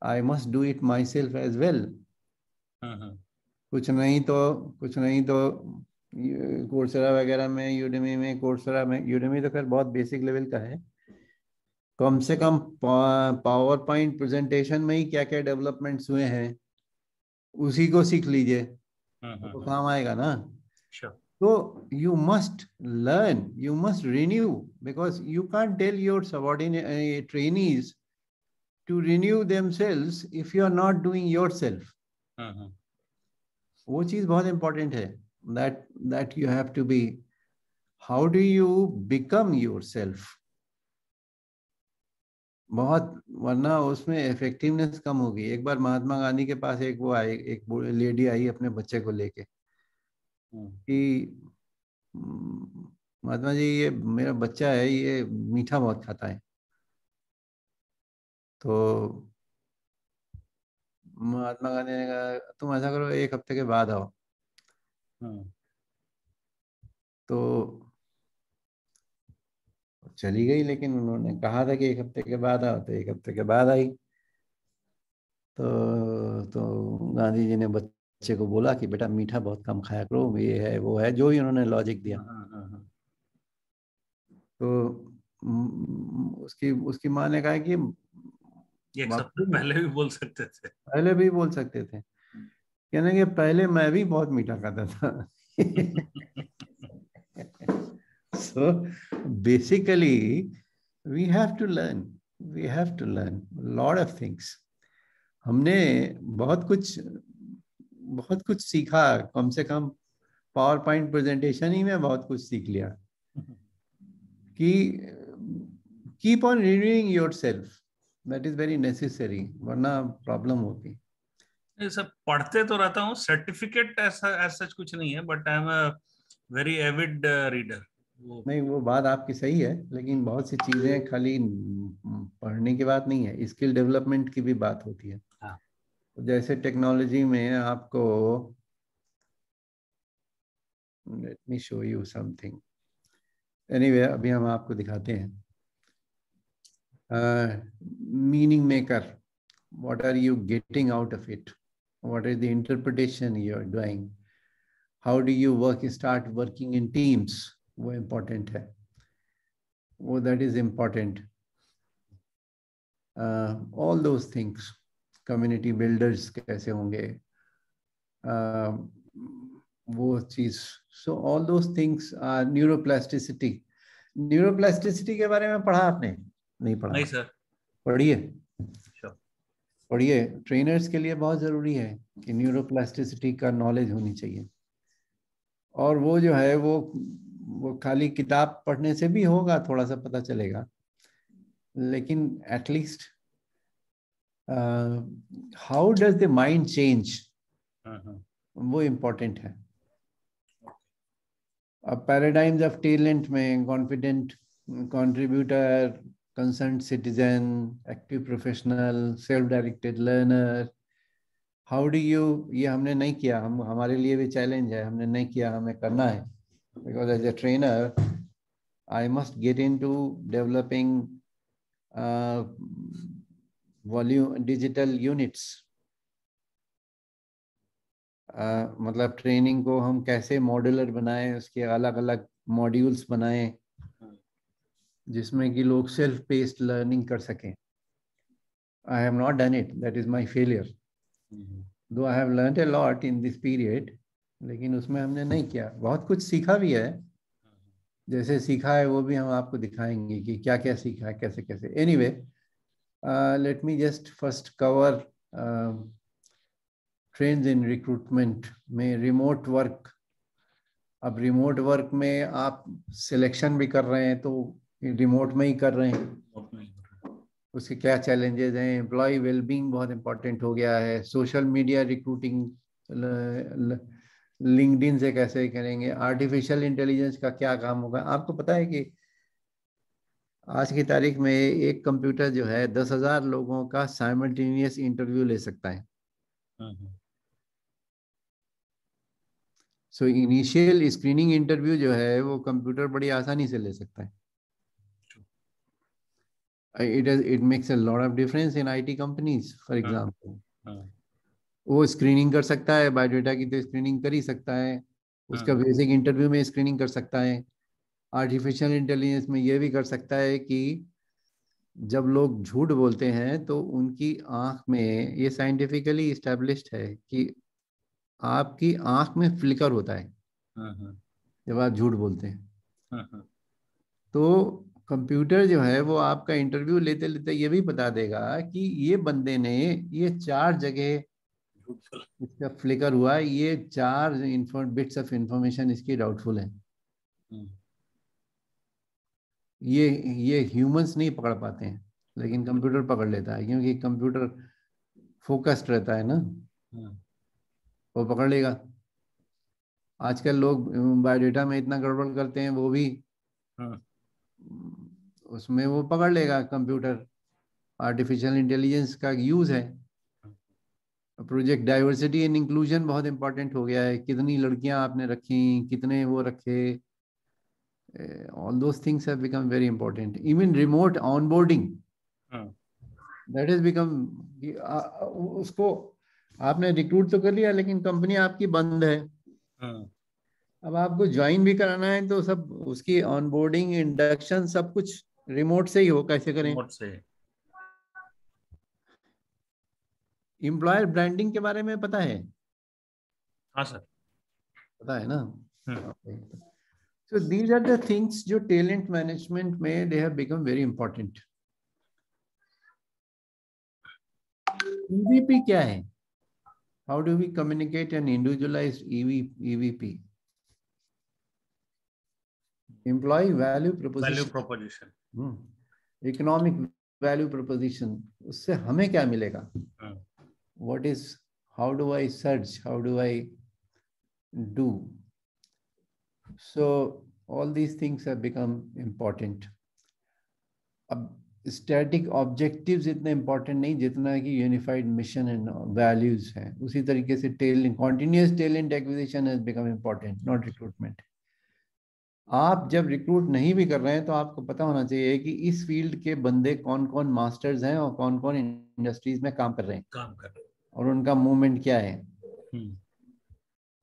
I must do it myself as well. कुछ नहीं तो कोर्सेरा वगैरह में, यूडेमी में, कोर्सेरा में, यूडेमी तो खैर बहुत बेसिक लेवल का है, कम से कम पावर पॉइंट प्रेजेंटेशन में ही क्या क्या डेवलपमेंट्स हुए हैं उसी को सीख लीजिए, तो काम आएगा ना। So you must learn, you must renew, because you can't tell your subordinate trainees to renew themselves if you are not doing yourself. वो चीज बहुत important है, that you have to be. How do you become yourself? बहुत, वरना उसमें effectiveness कम होगी। एक बार महात्मा गांधी के पास एक लेडी आई अपने बच्चे को लेके कि महात्मा जी ये मेरा बच्चा है, ये मीठा बहुत खाता है। तो महात्मा गांधी ने कहा तुम ऐसा करो, एक हफ्ते के बाद आओ। तो चली गई, लेकिन उन्होंने कहा था कि एक हफ्ते के बाद आओ, तो एक हफ्ते के बाद आई। तो गांधी जी ने बच्चे को बोला कि बेटा मीठा बहुत कम खाया करो, ये है वो है, जो भी उन्होंने लॉजिक दिया। तो उसकी माँ ने कहा कि एक सप्ताह पहले भी बोल सकते थे, पहले भी बोल सकते थे, कहने कि पहले मैं भी बहुत मीठा खाता था। So basically we have to learn lot of things. हमने बहुत कुछ सीखा, कम से कम पावर पॉइंट प्रेजेंटेशन ही में बहुत कुछ सीख लिया कि keep on renewing yourself, that is very necessary, वरना प्रॉब्लम होती। ये सब पढ़ते तो रहता हूँ, सर्टिफिकेट ऐसा सच कुछ नहीं है, but I am a very Avid reader. नहीं, वो बात आपकी सही है, लेकिन बहुत सी चीजें खाली पढ़ने की बात नहीं है, स्किल डेवलपमेंट की भी बात होती है। हाँ। जैसे टेक्नोलॉजी में आपको, let me show you something, anyway अभी हम आपको दिखाते हैं। Meaning maker, what are you getting out of it, what is the interpretation you are doing, how do you start working in teams, वो important है, वो that is important. All those things, community builders कैसे होंगे, वो चीज, so all those things are neuroplasticity के बारे में पढ़ा आपने? नहीं पढ़ा? नहीं सर। पढ़िए, पढ़िए, ट्रेनर्स के लिए बहुत जरूरी है कि न्यूरोप्लास्टिसिटी का नॉलेज होनी चाहिए। और वो जो है वो खाली किताब पढ़ने से भी होगा, थोड़ा सा पता चलेगा, लेकिन at least how does the mind change, वो इम्पोर्टेंट है। अब पैराडाइम्स ऑफ टैलेंट में confident contributor, concerned citizen, active professional, self directed learner, how do you, ये हमने नहीं किया, हमारे लिए भी चैलेंज है, हमने नहीं किया, हमें करना है। Because as a trainer I must get into developing volume digital units. मतलब ट्रेनिंग को हम कैसे मॉड्यूलर बनाएं, उसके अलग अलग मॉड्यूल्स बनाएं जिसमें कि लोग सेल्फ पेस्ड लर्निंग कर सकें। I have not done it, that is my failure. Though I have learned a lot in this period, लेकिन उसमें हमने नहीं किया। बहुत कुछ सीखा भी है, जैसे सीखा है वो भी हम आपको दिखाएंगे कि क्या क्या सीखा है, कैसे कैसे। Anyway, let me just first cover trends in recruitment में रिमोट वर्क। अब रिमोट वर्क में आप सिलेक्शन भी कर रहे हैं तो रिमोट में ही कर रहे हैं, उसके क्या चैलेंजेस हैं। एम्प्लॉय वेलबींग बहुत इंपॉर्टेंट हो गया है। सोशल मीडिया रिक्रूटिंग, लिंक्डइन से कैसे करेंगे। आर्टिफिशियल इंटेलिजेंस का क्या काम होगा। आपको पता है कि आज की तारीख में एक कंप्यूटर जो है 10,000 लोगों का साइमल्टेनियस इंटरव्यू ले सकता है। सो इनिशियल स्क्रीनिंग इंटरव्यू जो है वो कंप्यूटर बड़ी आसानी से ले सकता है. It makes a lot of difference in IT companies, for example. वो स्क्रीनिंग कर सकता है, बायोडेटा की तो स्क्रीनिंग कर ही सकता है, उसका बेसिक इंटरव्यू में स्क्रीनिंग कर सकता है. आर्टिफिशियल इंटेलिजेंस में ये भी कर सकता है कि जब लोग झूठ बोलते हैं तो उनकी आंख में, ये साइंटिफिकली एस्टेब्लिश्ड है कि आपकी आंख में फ्लिकर होता है जब आप झूठ बोलते हैं. तो कंप्यूटर जो है वो आपका इंटरव्यू लेते लेते ये भी बता देगा कि ये बंदे ने ये 4 जगह इसका फ्लिकर हुआ, ये 4 बिट्स ऑफ इंफॉर्मेशन इसकी डाउटफुल है. ये ह्यूमंस नहीं पकड़ पाते हैं, लेकिन कंप्यूटर पकड़ लेता है, क्योंकि कंप्यूटर फोकस्ड रहता है ना, वो पकड़ लेगा. आजकल लोग बायोडेटा में इतना गड़बड़ करते हैं, वो भी उसमें वो पकड़ लेगा कंप्यूटर. आर्टिफिशियल इंटेलिजेंस का यूज है. प्रोजेक्ट डाइवर्सिटी एंड इंक्लूजन बहुत इंपॉर्टेंट हो गया है. कितनी लड़कियां आपने रखी, कितने वो रखे, all those things have become very important. Even remote onboarding, that has become, उसको आपने रिक्रूट तो कर लिया लेकिन कंपनी आपकी बंद है. अब आपको ज्वाइन भी कराना है तो सब उसकी ऑनबोर्डिंग, इंडक्शन, सब कुछ रिमोट से ही हो. कैसे करें? रिमोट से. एम्प्लॉयर ब्रांडिंग के बारे में पता है? हाँ सर, पता है ना. So these are the things जो talent management में they have become very important. EVP क्या है? How do we communicate an individualized EVP? Employee value proposition. Economic value proposition. उससे हमें क्या मिलेगा? What is, how do I search? How do I do? So all these things have become important. अब स्टैटिक ऑब्जेक्टिव्स इतने इंपॉर्टेंट नहीं जितना कि यूनिफाइड मिशन एंड वैल्यूज हैं. उसी तरीके से talent, continuous talent acquisition has become important, not recruitment. आप जब रिक्रूट नहीं भी कर रहे हैं तो आपको पता होना चाहिए कि इस फील्ड के बंदे कौन कौन मास्टर्स हैं और कौन कौन इंडस्ट्रीज में काम कर रहे हैं और उनका मूवमेंट क्या है.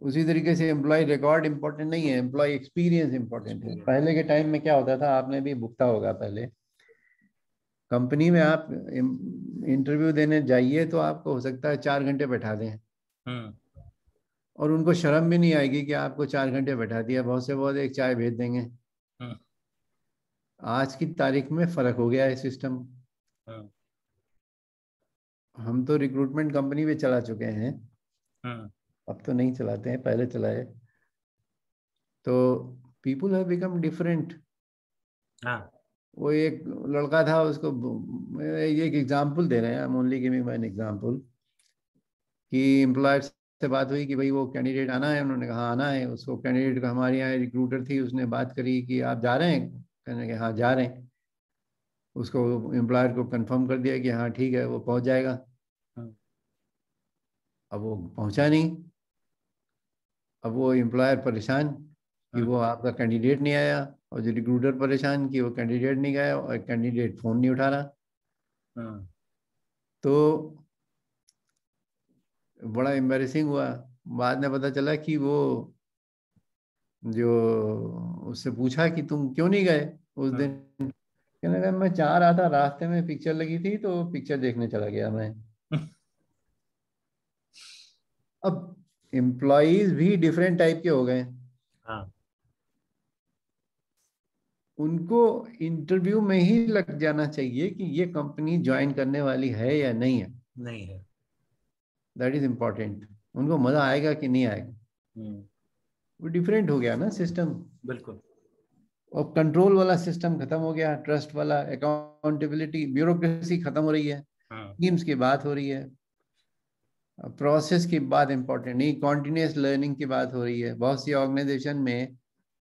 उसी तरीके से एम्प्लॉय रिकॉर्ड इंपॉर्टेंट नहीं है, एम्प्लॉय एक्सपीरियंस इंपॉर्टेंट है. पहले के टाइम में क्या होता था, आपने भी भुगता होगा, पहले कंपनी में आप इंटरव्यू देने जाइए तो आपको हो सकता है 4 घंटे बैठा दें और उनको शर्म भी नहीं आएगी कि आपको 4 घंटे बैठा दिया, बहुत से बहुत एक चाय भेज देंगे. आज की तारीख में फर्क हो गया है सिस्टम. हम तो रिक्रूटमेंट कंपनी में चला चुके हैं, अब तो नहीं चलाते हैं, पहले चलाए. तो पीपल हैव बिकम डिफरेंट. वो एक लड़का था, उसको एक एग्जांपल दे रहे हैं, I am only giving an example, कि एम्प्लॉयर से बात हुई कि भाई वो कैंडिडेट आना है. उन्होंने कहा आना है. उसको कैंडिडेट का, हमारे यहाँ रिक्रूटर थी, उसने बात करी कि आप जा रहे हैं, कहने के हाँ जा रहे हैं. उसको एम्प्लॉयर को कंफर्म कर दिया कि हाँ ठीक है वो पहुंच जाएगा. अब वो पहुंचा नहीं. अब वो एम्प्लॉयर परेशान कि वो आपका कैंडिडेट नहीं आया, और जो रिक्रूटर परेशान कि वो कैंडिडेट नहीं गया और कैंडिडेट फोन नहीं उठा रहा. तो बड़ा एम्बैरेसिंग हुआ. बाद में पता चला कि वो जो उससे पूछा कि तुम क्यों नहीं गए उस दिन, कहने लगा मैं जा रहा था, रास्ते में पिक्चर लगी थी तो पिक्चर देखने चला गया मैं. अब एम्प्लॉइज भी डिफरेंट टाइप के हो गए. उनको इंटरव्यू में ही लग जाना चाहिए कि ये कंपनी ज्वाइन करने वाली है या नहीं है. That is important. उनको मजा आएगा कि नहीं आएगा. वो डिफरेंट हो गया ना सिस्टम. बिल्कुल. और कंट्रोल वाला सिस्टम खत्म हो गया, ट्रस्ट वाला, अकाउंटेबिलिटी, ब्यूरोक्रेसी खत्म हो रही है. टीम्स की बात हो रही है, प्रोसेस की बात इंपॉर्टेंट नहीं, कॉन्टिन्यूस लर्निंग की बात हो रही है. बहुत सी ऑर्गेनाइजेशन में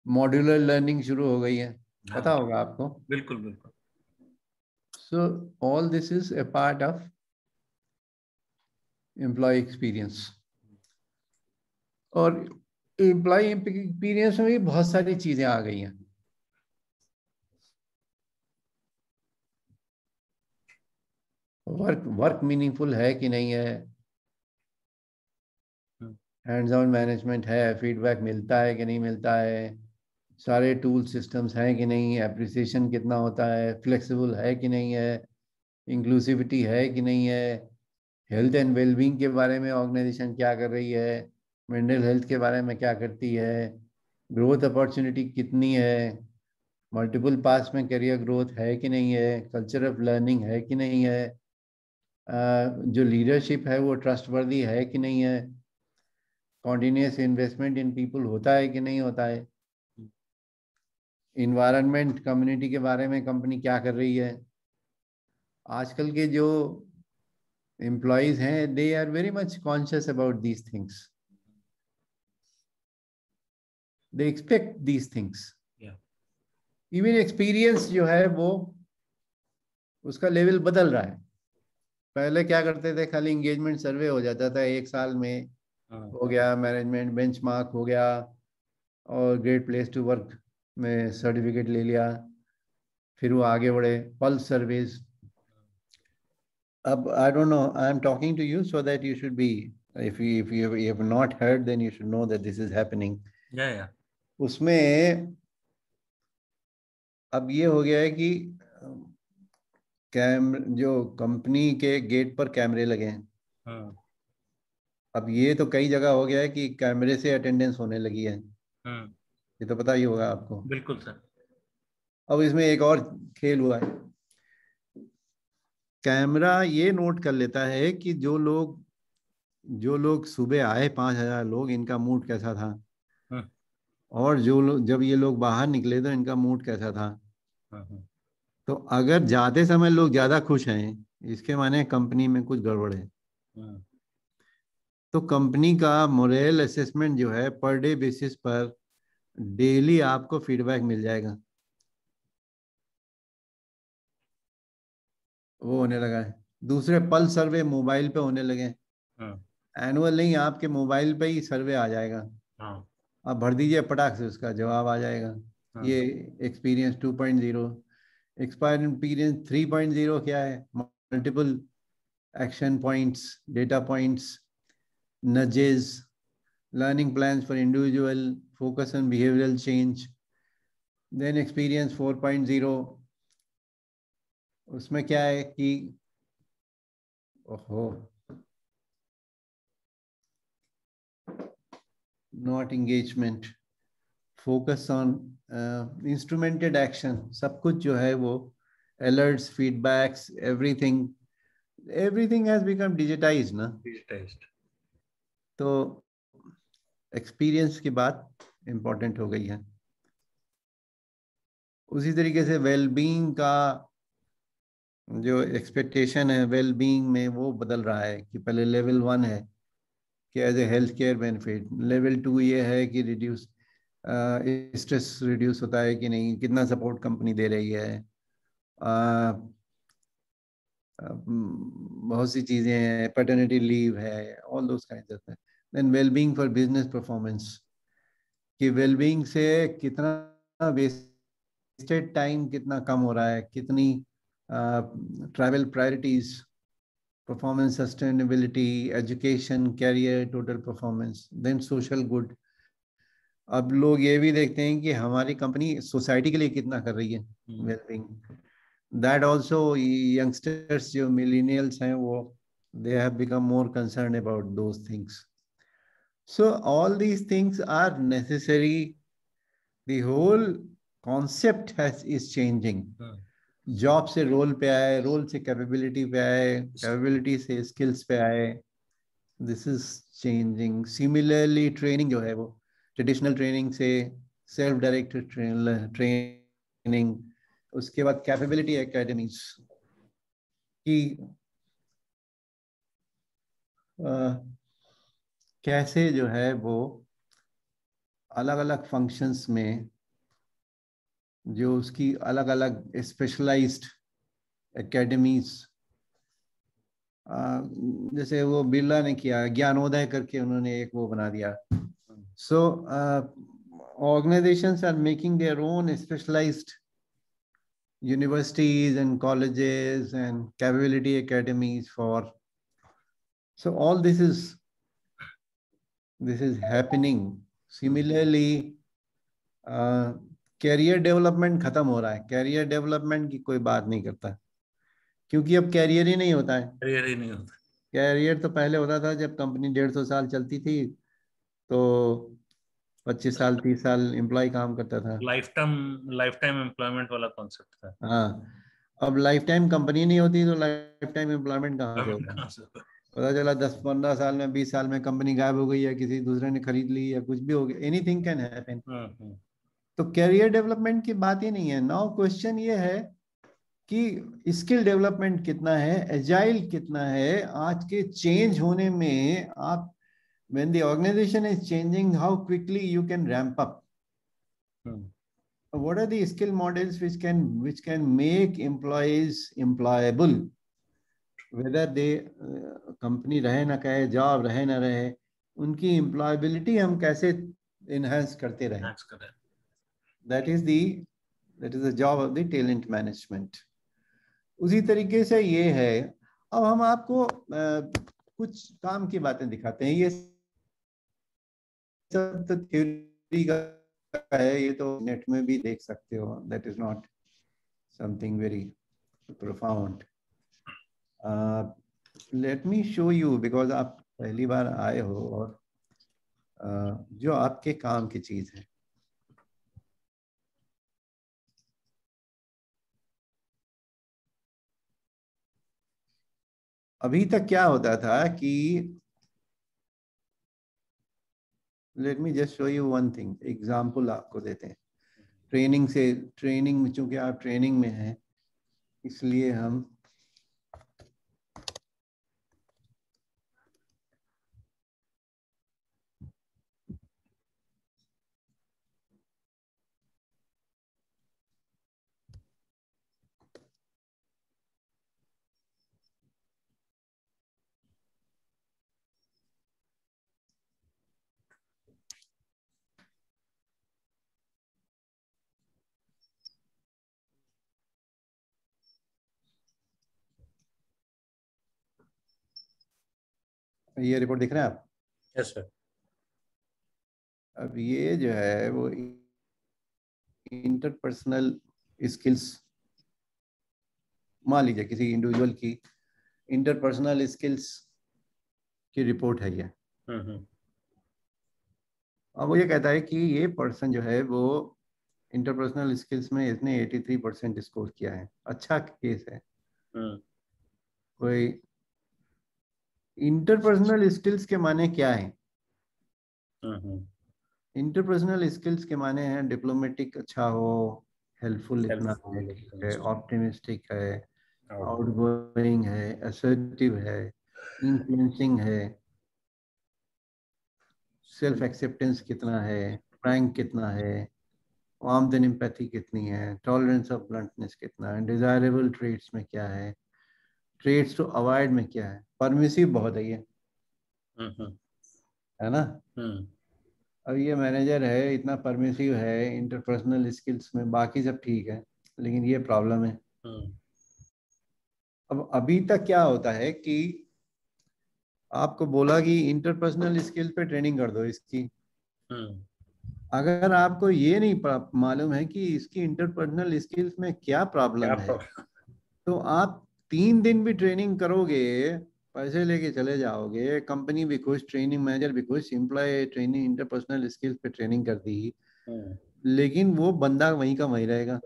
मॉड्यूलर लर्निंग शुरू हो गई है, पता होगा आपको. बिल्कुल बिल्कुल. So all this is a part of employee experience. और एम्प्लॉय एक्सपीरियंस में भी बहुत सारी चीजें आ गई हैं। वर्क मीनिंगफुल है कि नहीं है, हैंड्स ऑन मैनेजमेंट है, फीडबैक मिलता है कि नहीं मिलता है, सारे टूल सिस्टम्स हैं कि नहीं, एप्रिसिएशन कितना होता है, फ्लेक्सिबल है कि नहीं है, इंक्लूसिविटी है कि नहीं है, हेल्थ एंड वेलबींग के बारे में ऑर्गेनाइजेशन क्या कर रही है, मेंटल हेल्थ के बारे में क्या करती है, ग्रोथ अपॉर्चुनिटी कितनी है, मल्टीपल पास में करियर ग्रोथ है कि नहीं है, कल्चर ऑफ लर्निंग है कि नहीं है, जो लीडरशिप है वो ट्रस्टवर्दी है कि नहीं है, कॉन्टिन्यूस इन्वेस्टमेंट इन पीपल होता है कि नहीं होता है, इन्वायरमेंट कम्युनिटी के बारे में कंपनी क्या कर रही है। आजकल के जो एम्प्लॉयज हैं they are very much conscious about these things, they expect these things. Even experience जो है वो उसका लेवल बदल रहा है। पहले क्या करते थे, खाली एंगेजमेंट सर्वे हो जाता था, एक साल में हो गया, मैनेजमेंट बेंचमार्क हो गया और ग्रेट प्लेस टू वर्क में सर्टिफिकेट ले लिया, फिर वो आगे बढ़े पल्स सर्विस। अब I don't know, I am talking to you so that you should be, if you have not heard then you should know that this is happening. yeah. उसमें अब ये हो गया है कि जो कंपनी के गेट पर कैमरे लगे हैं, अब ये तो कई जगह हो गया है कि कैमरे से अटेंडेंस होने लगी है, ये तो पता ही होगा आपको। बिल्कुल सर। अब इसमें एक और खेल हुआ है, कैमरा ये नोट कर लेता है कि जो लोग सुबह आए 5,000 लोग, इनका मूड कैसा था, और जब ये लोग बाहर निकले तो इनका मूड कैसा था। तो अगर जाते समय लोग ज्यादा खुश हैं, इसके माने कंपनी में कुछ गड़बड़ है। तो कंपनी का मोरल असेसमेंट जो है पर डे बेसिस पर डेली आपको फीडबैक मिल जाएगा, वो होने लगा है। दूसरे पल्स सर्वे मोबाइल पे होने लगे, एनुअल नहीं, आपके मोबाइल पे ही सर्वे आ जाएगा, आप भर दीजिए पटाख से उसका जवाब आ जाएगा। ये एक्सपीरियंस 2.0। एक्सपीरियंस 3.0 क्या है, multiple action points, data points, nudges, learning plans for individual, focus on behavioral change. Then experience 4.0, उसमें क्या है कि not engagement, focus on instrumented action, सब कुछ जो है वो alerts, feedbacks, everything has become digitized ना। तो एक्सपीरियंस की बात इम्पोर्टेंट हो गई है। उसी तरीके से वेलबींग का जो एक्सपेक्टेशन है वेलबींग में वो बदल रहा है कि पहले लेवल 1 है कि as a health care benefit, level 2 ये है कि रिड्यूस स्ट्रेस रिड्यूस होता है कि नहीं, कितना सपोर्ट कंपनी दे रही है, बहुत सी चीज़ें हैं, पैटर्निटी लीव है, all those kinds of things. Then wellbeing for business performance, कि वेलबींग से कितना वेस्टेड टाइम कितना कम हो रहा है, कितनी travel priorities, performance sustainability, education, career, total performance, then social good. अब लोग ये भी देखते हैं कि हमारी कंपनी सोसाइटी के लिए कितना कर रही है वेलबींग। दैट ऑल्सो यंगस्टर्स जो मिलेनियल्स हैं वो they have become more concern about those things. So all these things are necessary. The whole concept is changing. Job से रोल पे आए, रोल से कैपेबिलिटी पे आए, कैपेबिलिटी से स्किल्स पे आए, this is changing. Similarly training जो है वो ट्रेडिशनल ट्रेनिंग से सेल्फ डायरेक्टेड ट्रेनिंग, उसके बाद कैपेबिलिटी एकेडमीज की कैसे जो है वो अलग अलग फंक्शंस में जो उसकी अलग अलग स्पेशलाइज्ड एकेडमीज, जैसे वो बिरला ने किया ज्ञानोदय करके, उन्होंने एक वो बना दिया So organizations are making their own specialized universities and colleges and capability academies for, so all this is happening. Similarly career development खत्म हो रहा है, कैरियर डेवलपमेंट की कोई बात नहीं करता, क्योंकि अब कैरियर ही नहीं होता है। कैरियर ही नहीं होता। कैरियर तो पहले होता था जब कंपनी 150 साल चलती थी तो 25 साल 30 साल एम्प्लॉय काम करता था, लाइफ टाइम एम्प्लॉयमेंट वाला कॉन्सेप्ट था। हाँ, अब लाइफ टाइम कंपनी नहीं होती तो लाइफ टाइम एम्प्लॉयमेंट कहाँ से होगा? पता चला 10-15 साल में 20 साल में कंपनी गायब हो गई या किसी दूसरे ने खरीद ली या कुछ भी हो गया, एनीथिंग कैन हैपन। तो कैरियर डेवलपमेंट की बात ही नहीं है। नाउ क्वेश्चन ये है कि स्किल डेवलपमेंट कितना है, एजाइल कितना है आज के चेंज होने में। आप when the organization is changing, how quickly you can ramp up. What are the skill models which can make employees employable, whether they company रहे ना कहे, जॉब रहे ना रहे, उनकी employability हम कैसे enhance करते रहे। That is the job of the talent management. उसी तरीके से ये है। अब हम आपको कुछ काम की बातें दिखाते हैं। ये सब तो थ्योरी का है, ये तो नेट में भी देख सकते हो। That is not something very profound. Let me show you, because आप पहली बार आए हो और जो आपके काम की चीज है। अभी तक क्या होता था कि late me just show you one thing, example आपको देते हैं ट्रेनिंग में, चूंकि आप ट्रेनिंग में हैं इसलिए हम ये रिपोर्ट दिख रहे हैं आप? Yes sir. अब ये जो है वो इंटरपर्सनल स्किल्स, मान लीजिए किसी इंडिविजुअल की इंटरपर्सनल स्किल्स की रिपोर्ट है ये। अब वो ये कहता है कि ये पर्सन जो है वो इंटरपर्सनल स्किल्स में इसने 83% स्कोर किया है। अच्छा केस है। कोई इंटरपर्सनल स्किल्स के माने क्या है? इंटरपर्सनल स्किल्स के माने हैं डिप्लोमेटिक अच्छा हो, हेल्पफुल इतना है, ऑप्टिमिस्टिक है, आउटगोइंग है, असर्टिव है, इन्फ्लुएंसिंग है, सेल्फ एक्सेप्टेंस कितना है, फ्रैंक कितना है, वार्मथ एंड एम्पैथी कितनी है, टॉलरेंस ऑफ ब्लंटनेस कितना है, डिजायरेबल ट्रेट्स में क्या है, ट्रेट्स टू अवॉइड में क्या है। परमिसिव बहुत है ये, है ना? अब ये मैनेजर है, इतना परमिसिव है इंटरपर्सनल स्किल्स में, बाकी सब ठीक है, लेकिन ये प्रॉब्लम है। अब अभी तक क्या होता है कि आपको बोला कि इंटरपर्सनल स्किल पे ट्रेनिंग कर दो इसकी। अगर आपको ये नहीं मालूम है कि इसकी इंटरपर्सनल स्किल्स में क्या प्रॉब्लम है, तो आप 3 दिन भी ट्रेनिंग करोगे, पैसे लेके चले जाओगे, कंपनी भी खुश, ट्रेनिंग मैनेजर भी खुश, एम्प्लॉय ट्रेनिंग इंटरपर्सनल स्किल्स पे ट्रेनिंग कर दी, लेकिन वो बंदा वहीं का वहीं रहेगा,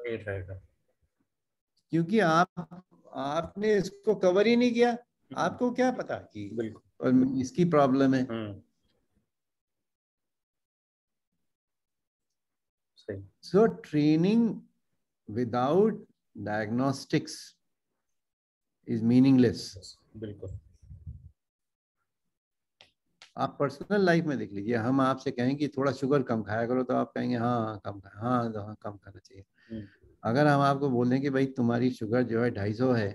क्योंकि आपने इसको कवर ही नहीं किया। आपको क्या पता कि इसकी प्रॉब्लम है। So training without diagnostics is meaningless. बिल्कुल। आप पर्सनल लाइफ में देख लीजिए, हम आपसे कहें कि थोड़ा शुगर कम खाया करो तो आप कहेंगे हाँ कम खाए, हाँ कम खाना चाहिए। अगर हम आपको बोल दें कि भाई तुम्हारी शुगर जो है 250 है,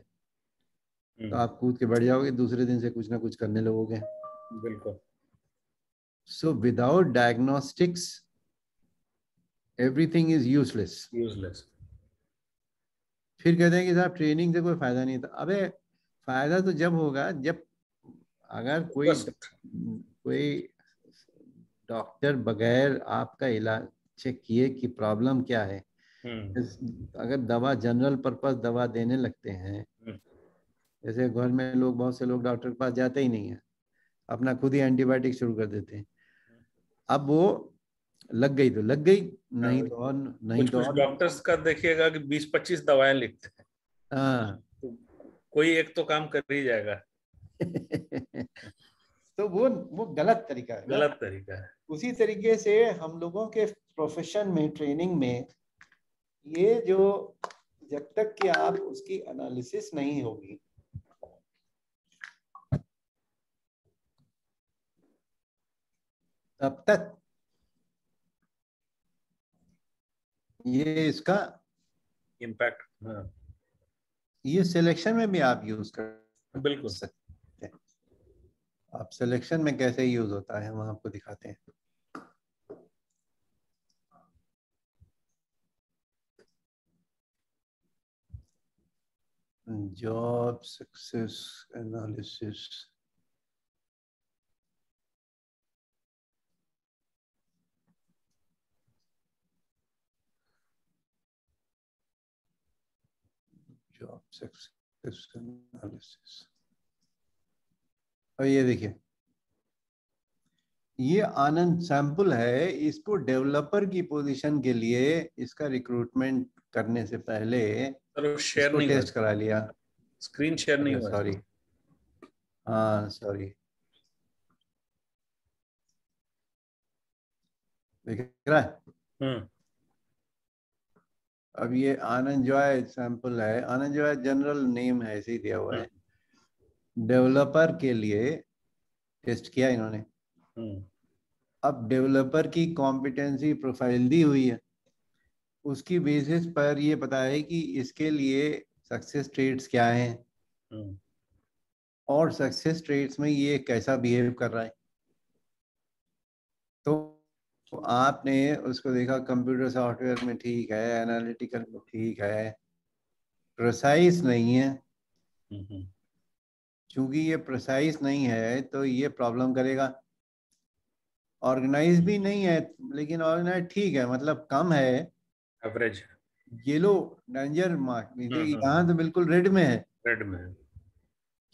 तो आप कूद के बैठ जाओगे, दूसरे दिन से कुछ ना कुछ करने लगोगे। बिल्कुल। So without diagnostics, everything is useless. फिर कहते हैं कि साहब ट्रेनिंग से कोई फायदा नहीं था। अबे फायदा तो जब होगा जब अगर कोई डॉक्टर बगैर आपका इलाज चेक किए कि प्रॉब्लम क्या है, अगर दवा जनरल पर्पस दवा देने लगते हैं, जैसे घर में लोग, बहुत से लोग डॉक्टर के पास जाते ही नहीं है, अपना खुद ही एंटीबायोटिक शुरू कर देते हैं। अब वो लग गई तो लग गई, नहीं तो और नहीं तो कुछ डॉक्टर्स का देखिएगा कि 20-25 दवाएं लिखते हैं। हाँ, तो कोई एक तो काम कर ही जाएगा। तो वो गलत तरीका है, गलत तरीका है। उसी तरीके से हम लोगों के प्रोफेशन में, ट्रेनिंग में, ये जो जब तक कि आप उसकी एनालिसिस नहीं होगी, तब तक ये इसका इम्पैक्ट, ये सिलेक्शन में भी आप यूज कर बिल्कुल सकते हैं। आप सिलेक्शन में कैसे यूज होता है हम आपको दिखाते हैं। Job success analysis, job success analysis. और ये देखिए, ये आनंद सैंपल है। इसको डेवलपर की पोजीशन के लिए इसका रिक्रूटमेंट करने से पहले शेयर इसको नहीं टेस्ट करा लिया। स्क्रीन शेयर नहीं हुआ। सॉरी, हाँ सॉरी, देख रहा है। अब ये आनंद जॉय सैंपल है। आनंद जॉय जनरल नेम है, ऐसे ही दिया हुआ है। डेवलपर के लिए टेस्ट किया इन्होंने। अब डेवलपर की कॉम्पिटेंसी प्रोफाइल दी हुई है, उसकी बेसिस पर ये पता है कि इसके लिए सक्सेस ट्रेट्स क्या हैं और सक्सेस ट्रेट्स में ये कैसा बिहेव कर रहा है। तो आपने उसको देखा, कंप्यूटर सॉफ्टवेयर में ठीक है, एनालिटिकल में ठीक है, प्रिसाइज नहीं है। चूंकि ये प्रिसाइज नहीं है तो ये प्रॉब्लम करेगा। ऑर्गेनाइज भी नहीं है, लेकिन ऑर्गेनाइज ठीक है, मतलब कम है, एवरेज, येलो डेंजर मार्क, यहाँ तो बिल्कुल रेड में है। रेड में,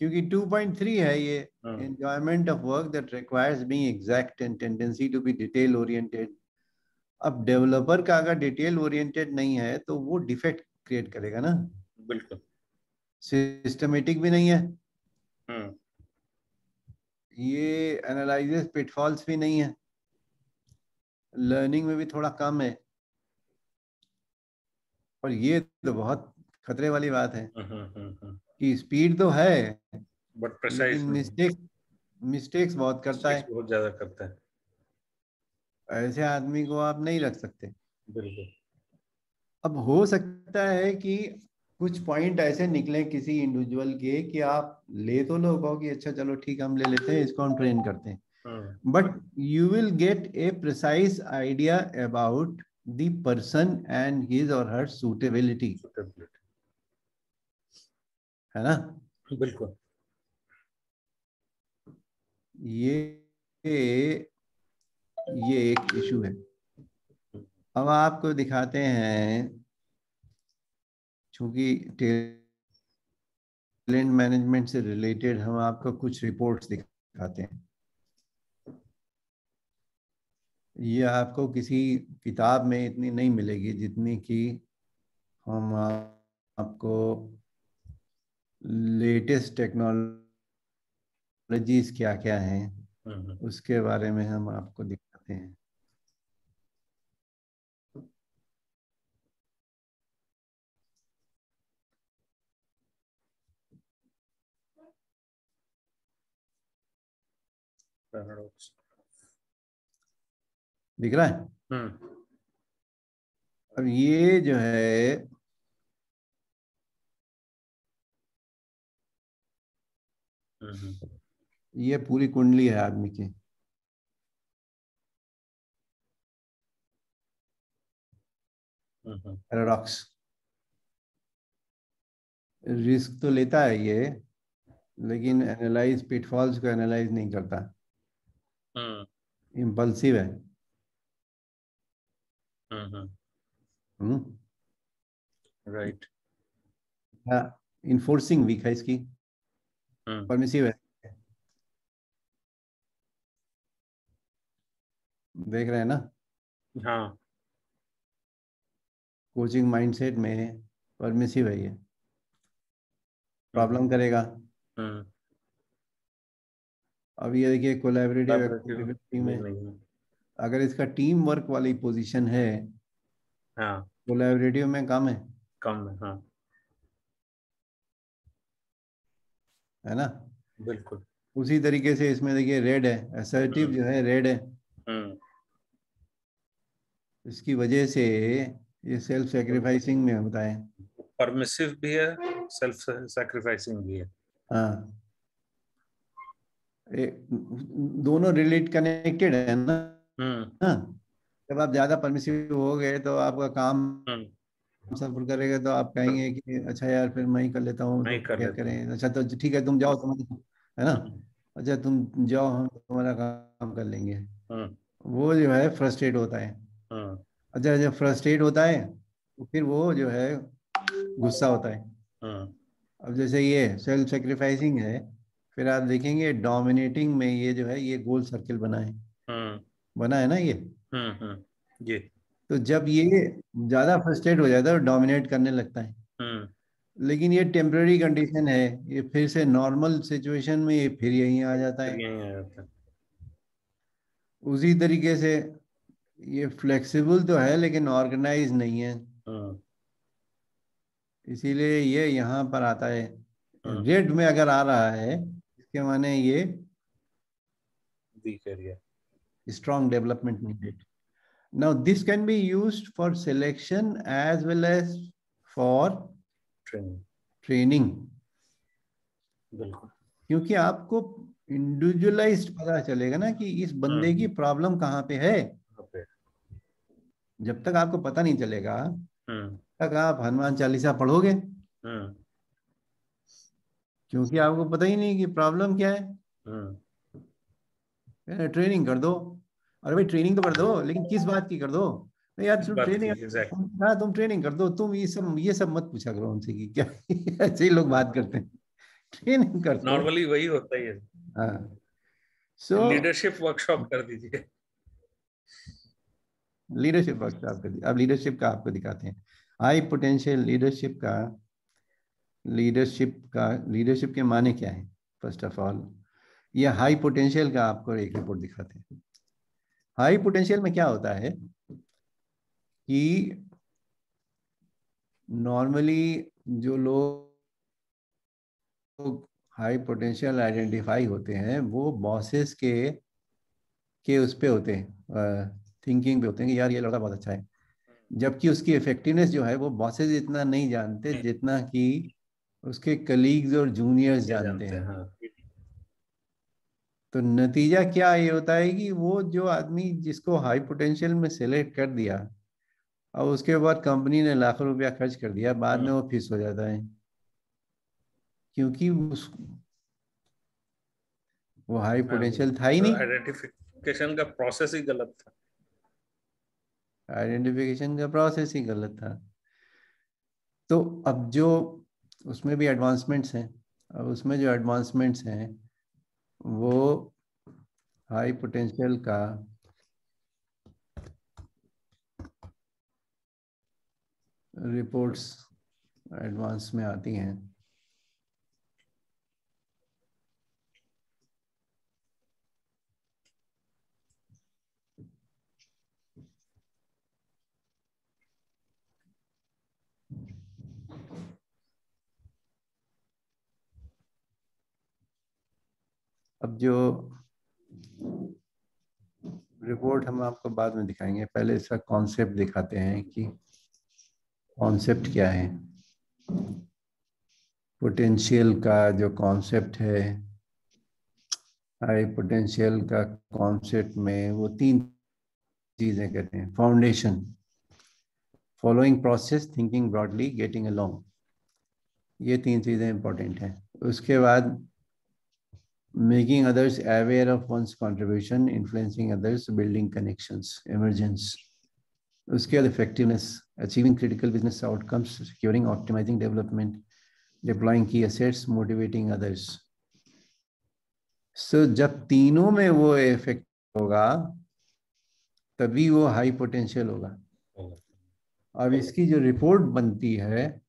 क्योंकि 2.3 है ये, enjoyment of work that requires being exact and tendency to be detail oriented. अब डेवलपर का अगर डिटेल ओरिएंटेड नहीं है तो वो डिफेक्ट क्रिएट करेगा ना। बिल्कुल। सिस्टमेटिक भी नहीं है, ये एनालिसिस पिटफॉल्स भी नहीं है, लर्निंग में भी थोड़ा कम है। और ये तो बहुत खतरे वाली बात है कि स्पीड तो है बट लेकिन मिस्टेक्स बहुत करता है। बहुत ज्यादा करता है। ऐसे आदमी को आप नहीं रख सकते। बिल्कुल। अब हो सकता है कि कुछ पॉइंट ऐसे निकले किसी इंडिविजुअल के कि आप ले तो लो, कहो कि अच्छा चलो ठीक हम ले लेते हैं, इसको हम ट्रेन करते हैं, but you will get A precise idea about the person and his और हर सूटेबिलिटी, है ना। बिल्कुल। ये एक इशू है। अब आपको दिखाते हैं, चूंकि टैलेंट मैनेजमेंट से रिलेटेड हम आपको कुछ रिपोर्ट्स दिखाते हैं। ये आपको किसी किताब में इतनी नहीं मिलेगी जितनी कि हम आपको लेटेस्ट टेक्नोलॉजीज क्या क्या हैं उसके बारे में हम आपको दिखाते हैं। दिख रहा है। अब ये जो है, ये पूरी कुंडली है आदमी की। पैराडॉक्स। रिस्क तो लेता है ये, लेकिन एनालाइज पिटफॉल्स को एनालाइज नहीं करता, इम्पल्सिव है। राइट। इन्फोर्सिंग वीक है इसकी, परमिसिव है। देख रहे हैं ना? हाँ, कोचिंग माइंडसेट में परमिसिव है ये, प्रॉब्लम करेगा। अब ये देखिए कोलैबोरेटिव एक्टिविटी में अगर इसका टीम वर्क वाली पोजीशन है, हाँ, कोलैबोरेटिव में कम है, कम है। हाँ, है ना? बिल्कुल। उसी तरीके से इसमें देखिए रेड है, असर्टिव जो है रेड है। इसकी वजह से ये सेल्फ सैक्रिफाइसिंग में होता है। परमिसिव भी है, सेल्फ सैक्रिफाइसिंग भी है। हाँ, दोनों रिलेट कनेक्टेड है ना। हाँ, जब आप ज्यादा परमिसिव हो गए तो आपका काम सफर करेगा, तो आप कहेंगे कि अच्छा यार फिर मैं ही कर लेता हूँ, तो क्या करें। अच्छा तो ठीक है, तुम जाओ, तुम, है ना, अच्छा तुम जाओ, हम तुम्हारा काम कर लेंगे। वो जो है फ्रस्ट्रेट होता है। अच्छा जब फ्रस्ट्रेट होता है तो फिर वो जो है गुस्सा होता है। अब जैसे ये सेल्फ सेक्रीफाइसिंग है, फिर आप देखेंगे डोमिनेटिंग में ये जो है ये गोल सर्किल बना है ना ये। तो जब ये ज्यादा फ्रस्ट्रेट हो जाता है तो डोमिनेट करने लगता है। लेकिन ये टेम्पररी कंडीशन है, ये फिर से नॉर्मल सिचुएशन में ये फिर यहीं आ जाता है। उसी तरीके से ये फ्लेक्सिबल तो है लेकिन ऑर्गेनाइज नहीं है, इसीलिए ये यहाँ पर आता है। रेड में अगर आ रहा है इसके माने ये strong development needed. Now this can be used for selection as well as for training. बिल्कुल, क्योंकि आपको इंडिविजुअलाइज्ड पता चलेगा ना कि इस बंदे की प्रॉब्लम कहाँ पे है। जब तक आपको पता नहीं चलेगा तक आप हनुमान चालीसा पढ़ोगे, क्योंकि आपको पता ही नहीं कि प्रॉब्लम क्या है। ट्रेनिंग कर दो, अरे भाई ट्रेनिंग तो कर दो, लेकिन किस बात की कर दो यार, तुम ट्रेनिंग, हाँ तुम ट्रेनिंग कर दो, तुम ये सब मत पूछा करो उनसे कि क्या ऐसे ही लोग बात करते हैं। ट्रेनिंग कर दो, नॉर्मली वही होता है। हाँ, लीडरशिप वर्कशॉप कर दीजिए। लीडरशिप वर्कशॉप कर दीजिए। अब लीडरशिप का आपको दिखाते हैं, हाई पोटेंशियल लीडरशिप लीडरशिप के माने क्या है। फर्स्ट ऑफ ऑल ये हाई पोटेंशियल का आपको एक रिपोर्ट दिखाते हैं। हाई पोटेंशियल में क्या होता है कि नॉर्मली जो लोग हाई पोटेंशियल आइडेंटिफाई होते हैं वो बॉसेस के उस पे होते हैं, थिंकिंग पे होते हैं कि यार ये लड़का बहुत अच्छा है, जबकि उसकी इफेक्टिवनेस जो है वो बॉसेस इतना नहीं जानते जितना कि उसके कलीग्स और जूनियर्स जानते हैं। तो नतीजा क्या ये होता है कि वो जो आदमी जिसको हाई पोटेंशियल में सेलेक्ट कर दिया और उसके बाद कंपनी ने लाखों रुपया खर्च कर दिया, बाद में वो फिस हो जाता है, क्योंकि वो हाई पोटेंशियल था ही नहीं। आइडेंटिफिकेशन का प्रोसेस ही गलत था। आइडेंटिफिकेशन का प्रोसेस ही गलत था। तो अब जो उसमें भी एडवांसमेंट्स हैं, अब उसमें जो एडवांसमेंट्स हैं वो हाई पोटेंशियल का रिपोर्ट्स एडवांस में आती हैं। अब जो रिपोर्ट हम आपको बाद में दिखाएंगे, पहले इसका कॉन्सेप्ट दिखाते हैं कि कॉन्सेप्ट क्या है। पोटेंशियल का जो कॉन्सेप्ट है, हाई पोटेंशियल का कॉन्सेप्ट में वो 3 चीजें कहते हैं। Following process, thinking broadly, getting along, ये 3 चीजें इंपॉर्टेंट हैं। उसके बाद making others aware of one's contribution, influencing others, building connections, emergence. उसके बाद effectiveness, achieving critical business outcomes, securing optimising development, deploying key assets, motivating others. So जब तीनों में वो इफेक्ट होगा तभी वो हाई पोटेंशियल होगा। अब इसकी जो रिपोर्ट बनती है,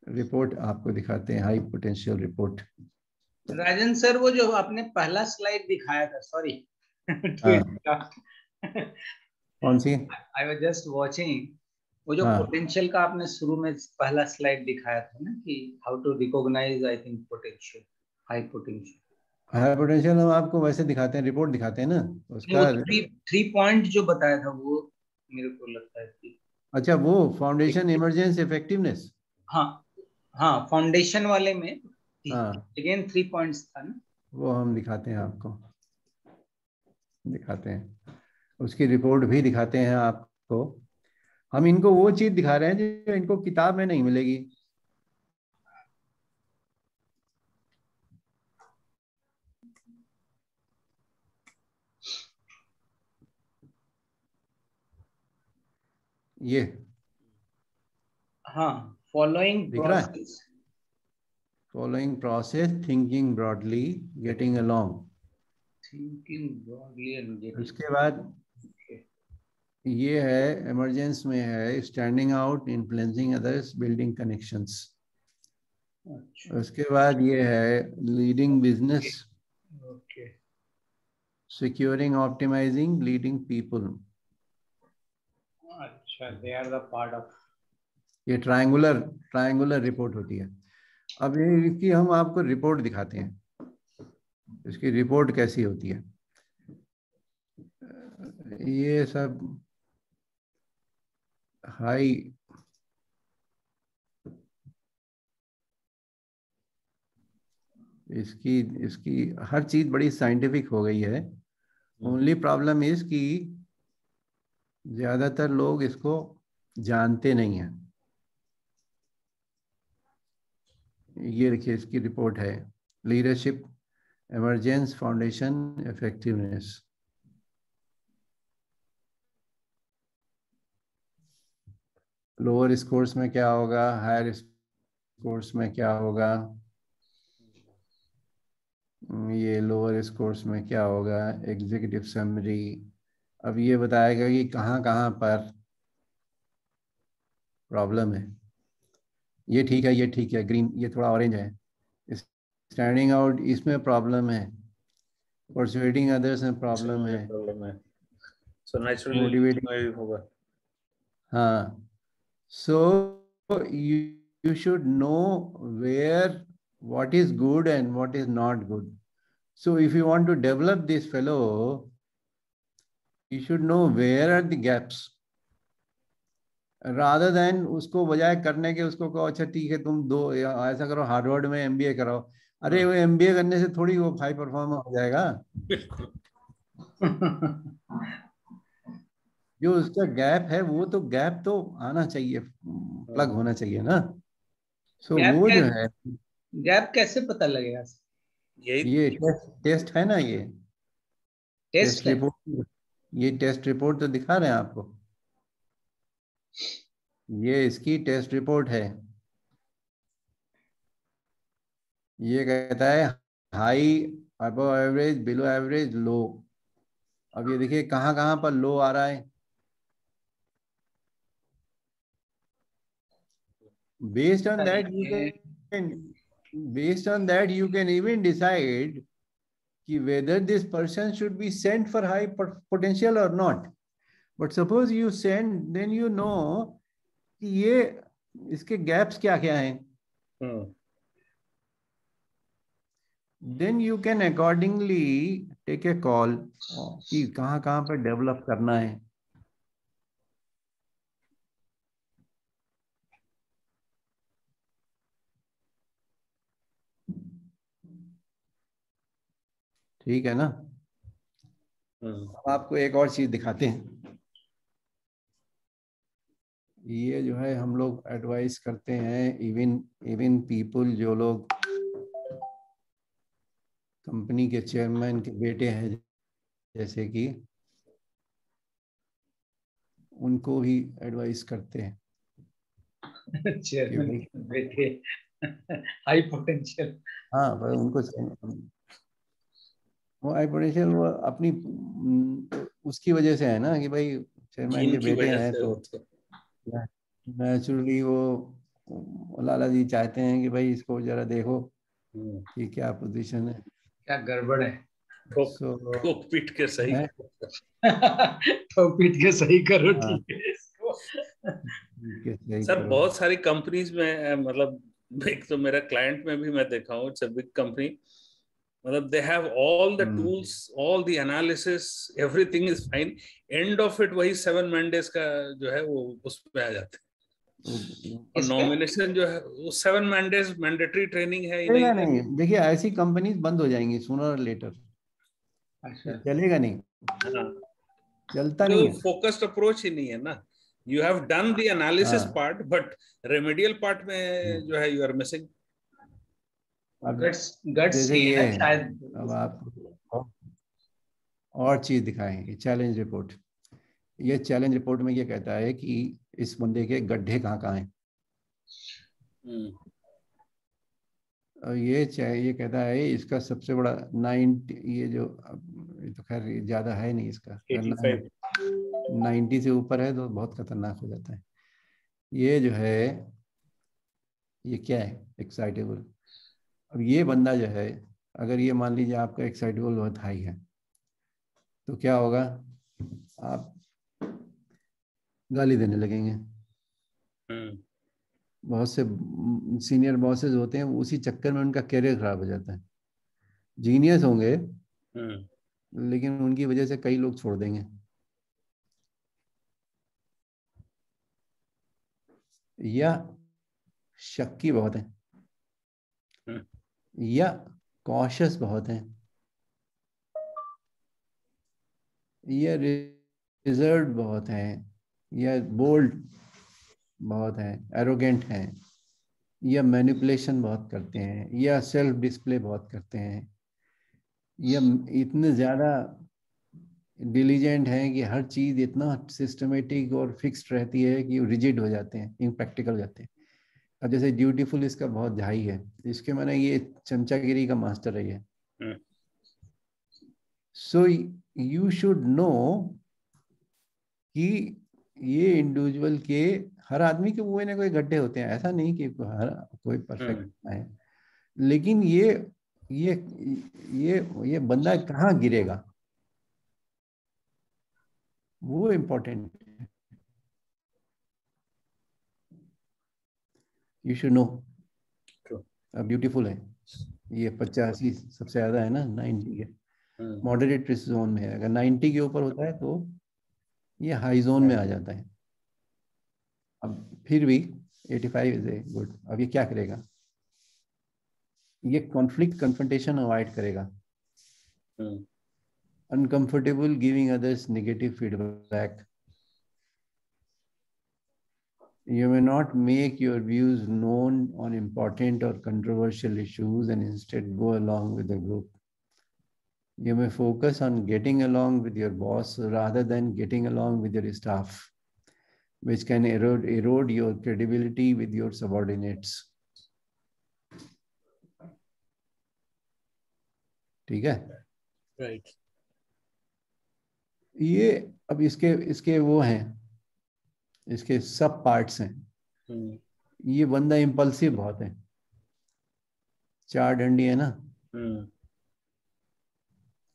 रिपोर्ट आपको दिखाते हैं, हाई पोटेंशियल रिपोर्ट। राजन सर, वो जो आपने पहला स्लाइड दिखाया था, सॉरी कौन सी? आई वाज जस्ट वाचिंग, वो जो पोटेंशियल का आपने शुरू में पहला स्लाइड दिखाया था ना, कि how to recognise, I think, potential, high potential. High potential हम आपको वैसे दिखाते हैं, रिपोर्ट दिखाते हैं ना उसका। 3 पॉइंट जो बताया था वो मेरे को लगता है कि, अच्छा, वो फाउंडेशन, इमरजेंस, इफेक्टिवनेस। हाँ हाँ, फाउंडेशन वाले में हाँ, अगेन 3 पॉइंट्स था ना, वो हम दिखाते हैं आपको, दिखाते हैं, उसकी रिपोर्ट भी दिखाते हैं आपको। हम इनको वो चीज दिखा रहे हैं जो इनको किताब में नहीं मिलेगी। ये हाँ, फॉलोइंग दिख रहा है, process, following process, thinking broadly, getting along. Thinking broadly and getting. उसके बाद ये है, इमरजेंस में है, standing out, influencing others, building connections. उसके बाद ये है, leading business, okay, securing, optimizing, leading people. अच्छा, they are the part of, ये ट्रायंगुलर रिपोर्ट होती है। अब इसकी हम आपको रिपोर्ट दिखाते हैं, इसकी रिपोर्ट कैसी होती है। ये सब हाई, इसकी इसकी हर चीज बड़ी साइंटिफिक हो गई है। ओनली प्रॉब्लम इज कि ज्यादातर लोग इसको जानते नहीं हैं। ये देखिए, इसकी रिपोर्ट है, leadership, emergence, foundation, effectiveness. Lower scores में क्या होगा, हायर स्कोर्स में क्या होगा, ये लोअर स्कोर्स में क्या होगा, एग्जीक्यूटिव समरी। अब ये बताएगा कि कहाँ कहाँ पर प्रॉब्लम है। ये ठीक है, ये ठीक है, ग्रीन, ये थोड़ा ऑरेंज है। स्टैंडिंग आउट, इसमें प्रॉब्लम है। परसुएडिंग अदर्स में प्रॉब्लम है। सो नेचुरली मोटिवेटिंग होगा। हाँ, सो you should know where what is good and what is not good. So if you want to develop this fellow, you should know where are the gaps, rather than उसको बजाय करने के उसको कहो अच्छा ठीक है तुम दो ऐसा करो, हार्वर्ड में एमबीए कराओ। अरे वो एमबीए करने से थोड़ी वो हाई परफॉर्मर हो जाएगा। जो उसका गैप है, वो तो गैप तो आना चाहिए, प्लग होना चाहिए ना। सो वो जो है, गैप कैसे पता लगेगा? ये टेस्ट है ना, ये टेस्ट है? रिपोर्ट, ये टेस्ट रिपोर्ट तो दिखा रहे हैं आपको, ये इसकी टेस्ट रिपोर्ट है। ये कहता है high, above average, below average, low. अब ये देखिए कहाँ कहाँ पर लो आ रहा है। Based on that you can even decide whether this person should be sent for high potential or not. But suppose you send, then you know कि ये इसके gaps क्या क्या हैं. Then you can accordingly take a call कि कहाँ कहाँ पर develop करना है. ठीक है ना. अब आपको एक और चीज दिखाते हैं. ये जो है हम लोग एडवाइस करते हैं, इवन पीपल जो लोग कंपनी के चेयरमैन के बेटे हैं, जैसे कि उनको भी एडवाइस करते हैं चेयरमैन के बेटे हाई पोटेंशियल। हाँ, पर उनको वो हाई पोटेंशियल वो अपनी उसकी वजह से है ना कि भाई चेयरमैन के बेटे हैं, तो नेचुरली वो लाला जी चाहते हैं कि भाई इसको जरा देखो कि क्या पोजीशन है, क्या गड़बड़ है, ठोक पीट के सही ठोक पीट के सही करो। ठीक है इसको सर, बहुत सारी कंपनीज में, मतलब एक तो मेरा क्लाइंट में भी मैं देखा हूँ, इट्स अ बिग कंपनी, मतलब they have all the tools, all the analysis, everything is fine, end of it वही 7 Mondays का जो है वो उसमें आ जाते हैं। और नॉमिनेशन जो है वो 7 Mondays मैंडेटरी ट्रेनिंग है ही नहीं। देखिए ऐसी कंपनीज बंद हो जाएंगी सूनर और लेटर। अच्छा, चलेगा नहीं, चलता नहीं है, फोकस्ड अप्रोच ही नहीं है ना। You have done the analysis part, but remedial part में जो है यू आर मिसिंग। जैसे ये है, अब आप और चीज दिखाएं, चैलेंज रिपोर्ट। ये चैलेंज रिपोर्ट में ये कहता है कि इस बंदे के गड्ढे कहाँ हैं। और ये कहता है इसका सबसे बड़ा 90, ये जो तो खैर ज्यादा है नहीं इसका, 90 से ऊपर है तो बहुत खतरनाक हो जाता है। ये जो है ये क्या है, एक्साइटेबल। अब ये बंदा जो है, अगर ये मान लीजिए आपका एक्साइटेबल बहुत हाई है, तो क्या होगा, आप गाली देने लगेंगे। बहुत से सीनियर बॉसेस होते हैं, उसी चक्कर में उनका करियर खराब हो जाता है। जीनियस होंगे लेकिन उनकी वजह से कई लोग छोड़ देंगे। या शक्की बहुत है, या कॉशियस बहुत है, या रिजर्व बहुत है, या बोल्ड बहुत है, एरोगेंट हैं, या मैनिपुलेशन बहुत करते हैं, या सेल्फ डिस्प्ले बहुत करते हैं, या इतने ज़्यादा डिलीजेंट हैं कि हर चीज़ इतना सिस्टमेटिक और फिक्स्ड रहती है कि रिजिड हो जाते हैं, इम्प्रैक्टिकल हो जाते हैं। अब जैसे ड्यूटीफुल इसका बहुत हाई है, इसके माने ये चमचागिरी का मास्टर है ये। सो यू शुड नो कि ये इंडिविजुअल के, हर आदमी के कोई ना कोई गड्ढे होते हैं, ऐसा नहीं कि हर कोई परफेक्ट है, लेकिन ये बंदा कहाँ गिरेगा वो इम्पोर्टेंट है। You should know. अब ब्यूटीफुल है ये 85 सबसे ज्यादा है ना, 90 के मॉडरेट रिस्क जोन में है। अगर 90 के ऊपर होता है तो ये हाई जोन में आ जाता है। अब फिर भी 85 इज ए गुड। अब ये क्या करेगा, ये कॉन्फ्लिक्ट कन्फ्रंटेशन अवॉइड करेगा, uncomfortable giving others negative feedback. You may not make your views known on important or controversial issues and instead go along with the group. You may focus on getting along with your boss rather than getting along with your staff, which can erode your credibility with your subordinates. ठीक है? Right. ये अब इसके वो हैं, इसके सब पार्ट्स हैं। ये बंदा इम्पल्सिव बहुत है, 4 डंडी है ना,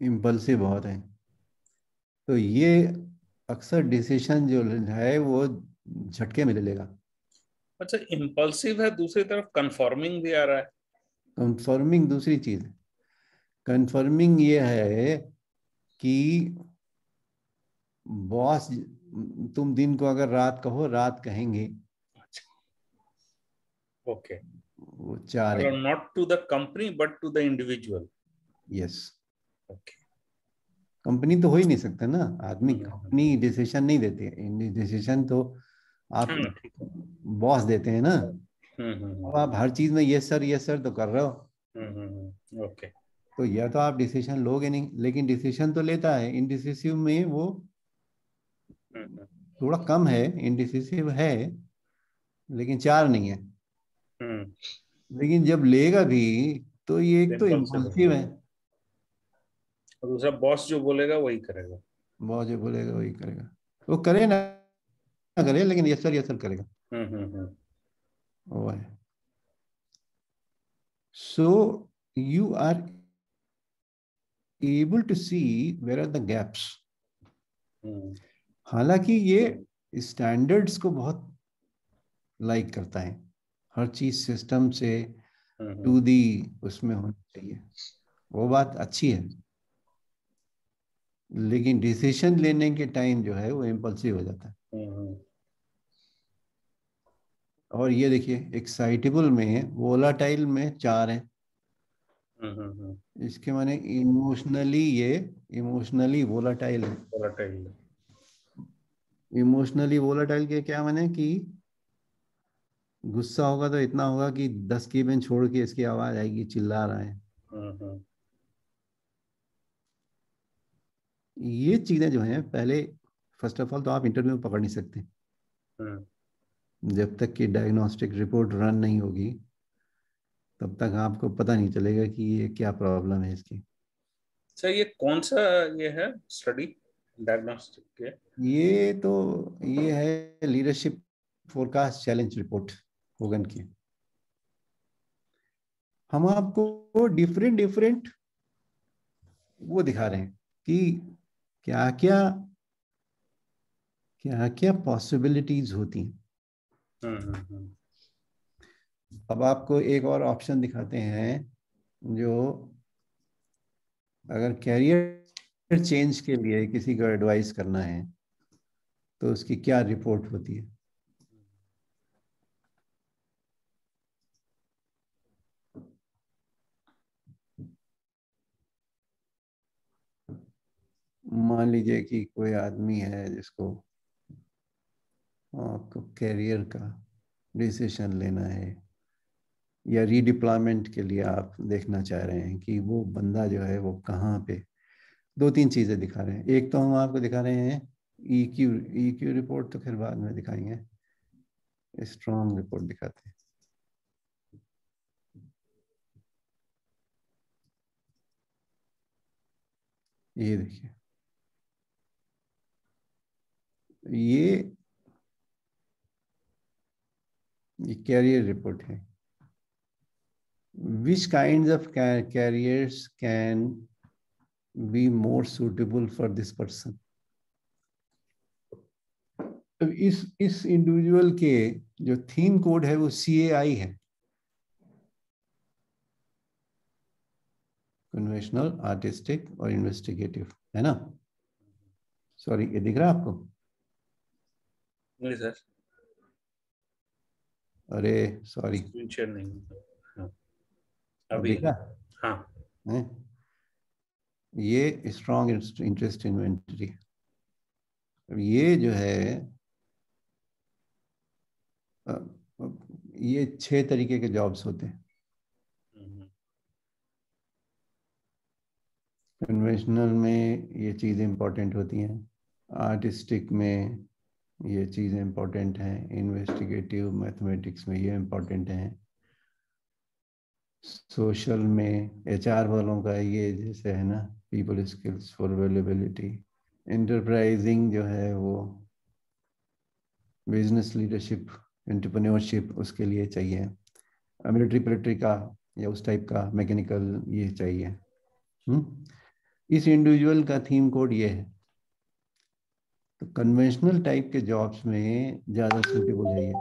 इम्पल्सिव बहुत है, तो ये अक्सर डिसीजन जो है वो झटके में ले लेगा। अच्छा, इम्पल्सिव है, दूसरी तरफ कंफर्मिंग भी आ रहा है। कंफर्मिंग दूसरी चीज है। कंफर्मिंग ये है कि बॉस तुम दिन को अगर रात कहो, रात कहेंगे। ओके, वो 4 है। Not to the company but to the individual. Yes. Okay, company तो हो ही नहीं सकता ना, आदमी कंपनी डिसीजन नहीं देती है, डिसीजन तो आप बॉस देते हैं ना, अब आप हर चीज में यस सर तो कर रहे हो। ओके, तो या तो आप डिसीजन लोगे नहीं, लेकिन डिसीजन तो लेता है। इनडिसिसिव में वो थोड़ा कम है, इनडिसिसिव है लेकिन 4 नहीं है। लेकिन जब लेगा भी तो ये एक तो इम्पल्सिव है, और दूसरा बॉस जो बोलेगा वही करेगा। बॉस जो बोलेगा वही करेगा, वो करे ना करे, लेकिन यस सर करेगा। वो है। So you are able to see where are the gaps. हालांकि ये स्टैंडर्ड्स को बहुत लाइक करता है, हर चीज सिस्टम से टू दी उसमें होनी चाहिए, वो बात अच्छी है। लेकिन डिसीजन लेने के टाइम जो है वो इम्पल्सिव हो जाता है। और ये देखिए एक्साइटेबल में, वोलाटाइल में 4 है। इसके माने इमोशनली, ये इमोशनली वोलाटाइल है। इमोशनली वोलाटाइल के क्या माने कि गुस्सा होगा तो इतना होगा कि 10 की बेंच छोड़ के इसकी आवाज आएगी, चिल्ला रहा है। ये चीजें जो हैं, पहले फर्स्ट ऑफ ऑल तो आप इंटरव्यू में पकड़ नहीं सकते जब तक कि डायग्नोस्टिक रिपोर्ट रन नहीं होगी, तब तक आपको पता नहीं चलेगा कि ये क्या प्रॉब्लम है इसकी। सर ये कौन सा ये है स्टडी डायग्नोस्टिक के? ये है leadership forecast challenge report Hogan की। हम आपको डिफरेंट वो दिखा रहे हैं कि क्या क्या पॉसिबिलिटीज होती हैं। अब आपको एक और ऑप्शन दिखाते हैं, जो अगर कैरियर चेंज के लिए किसी को एडवाइस करना है तो उसकी क्या रिपोर्ट होती है। मान लीजिए कि कोई आदमी है जिसको आपको कैरियर का डिसीजन लेना है, या रीडिप्लॉयमेंट के लिए आप देखना चाह रहे हैं कि वो बंदा जो है वो कहाँ पे। 2-3 चीजें दिखा रहे हैं। एक तो हम आपको दिखा रहे हैं EQ रिपोर्ट, तो फिर बाद में दिखाएंगे। स्ट्रॉन्ग रिपोर्ट दिखाते हैं। ये देखिए, ये कैरियर रिपोर्ट है। Which kinds of careers can be more suitable for this person? तो इस इंडिविजुअल के जो थीम कोड है वो CAI है, कन्वेंशनल, आर्टिस्टिक और इन्वेस्टिगेटिव, है ना। सॉरी, ये दिख रहा है आपको? नहीं सर। अरे सॉरी, शेयर नहीं। अभी क्या? हाँ, ये स्ट्रॉन्ग इंटरेस्ट इन्वेंटरी। ये जो है, ये 6 तरीके के जॉब्स होते हैं। कन्वेंशनल में ये चीज़ें इंपॉर्टेंट होती हैं, आर्टिस्टिक में ये चीज़ें इंपॉर्टेंट हैं, इन्वेस्टिगेटिव मैथमेटिक्स में ये इंपॉर्टेंट हैं, सोशल में HR वालों का ये जैसे है ना, people skills for availability, enterprising जो है वो बिजनेस लीडरशिप, एंटरप्रेन्योरशिप उसके लिए चाहिए, मिलिट्री का या उस टाइप का मैकेनिकल ये चाहिए। इस इंडिविजुअल का थीम कोड ये है। तो कन्वेंशनल टाइप के जॉब्स में ज़्यादा सूटेबल है ये।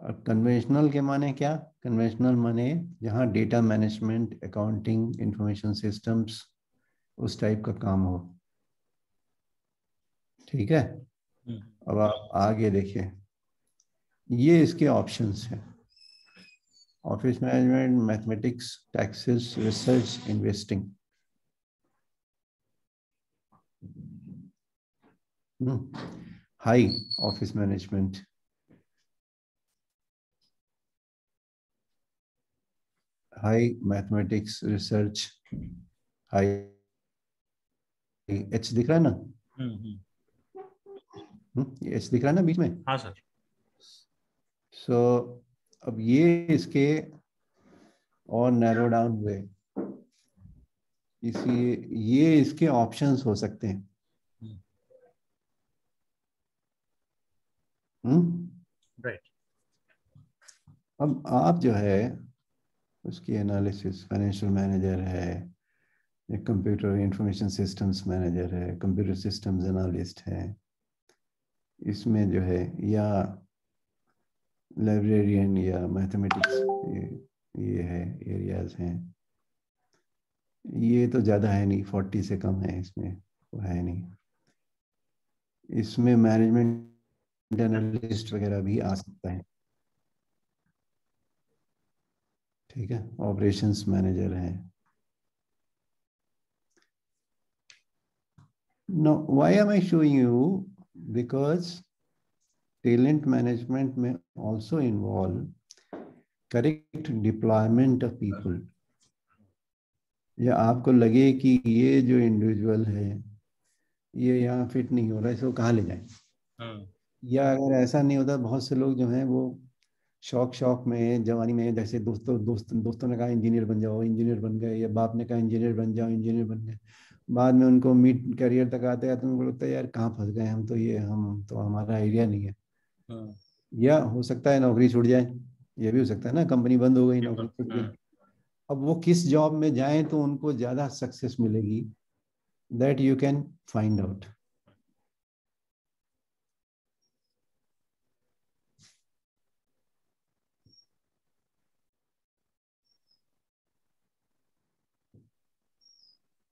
और कन्वेंशनल के माने क्या? कन्वेंशनल माने जहाँ data management, accounting, information systems उस टाइप का काम हो। ठीक है, अब आप आगे देखिए, ये इसके ऑप्शंस हैं। Office management, mathematics, taxes, research, investing. high office management, high mathematics research, high H दिख रहा है ना? ये H दिख रहा है ना बीच में? हाँ सर। So अब ये इसके और नैरो डाउन हुए, इसलिए ये इसके ऑप्शंस हो सकते हैं। राइट। अब आप जो है उसकी एनालिसिस, फाइनेंशियल मैनेजर है, एक कंप्यूटर इंफॉर्मेशन सिस्टम्स मैनेजर है, कंप्यूटर सिस्टम्स एनालिस्ट है, इसमें जो है या लाइब्रेरियन या मैथमेटिक्स, ये है एरियाज हैं। ये तो ज़्यादा है नहीं, 40 से कम है इसमें, वो है नहीं। इसमें मैनेजमेंट एनालिस्ट वगैरह भी आ सकता है, ठीक है, ऑपरेशंस मैनेजर है। Now, why am I showing you? Because talent management may also involve correct deployment of people. या आपको लगे कि ये जो इंडिविजुअल है ये यहाँ फिट नहीं हो रहा है, इसको कहाँ ले जाएं? या अगर ऐसा नहीं होता, बहुत से लोग जो हैं वो शौक में, जवानी में, जैसे दोस्तों ने कहा इंजीनियर बन जाओ, इंजीनियर बन गए, या बाप ने कहा इंजीनियर बन जाओ, इंजीनियर बन गए। बाद में उनको मिड करियर तक आते हैं तो उनको लगता है यार कहाँ फंस गए हम तो, ये हम तो हमारा आइडिया नहीं है। या हो सकता है नौकरी छूट जाए, ये भी हो सकता है ना, कंपनी बंद हो गई, नौकरी छूट गई। अब वो किस जॉब में जाएं तो उनको ज्यादा सक्सेस मिलेगी, that you can find out.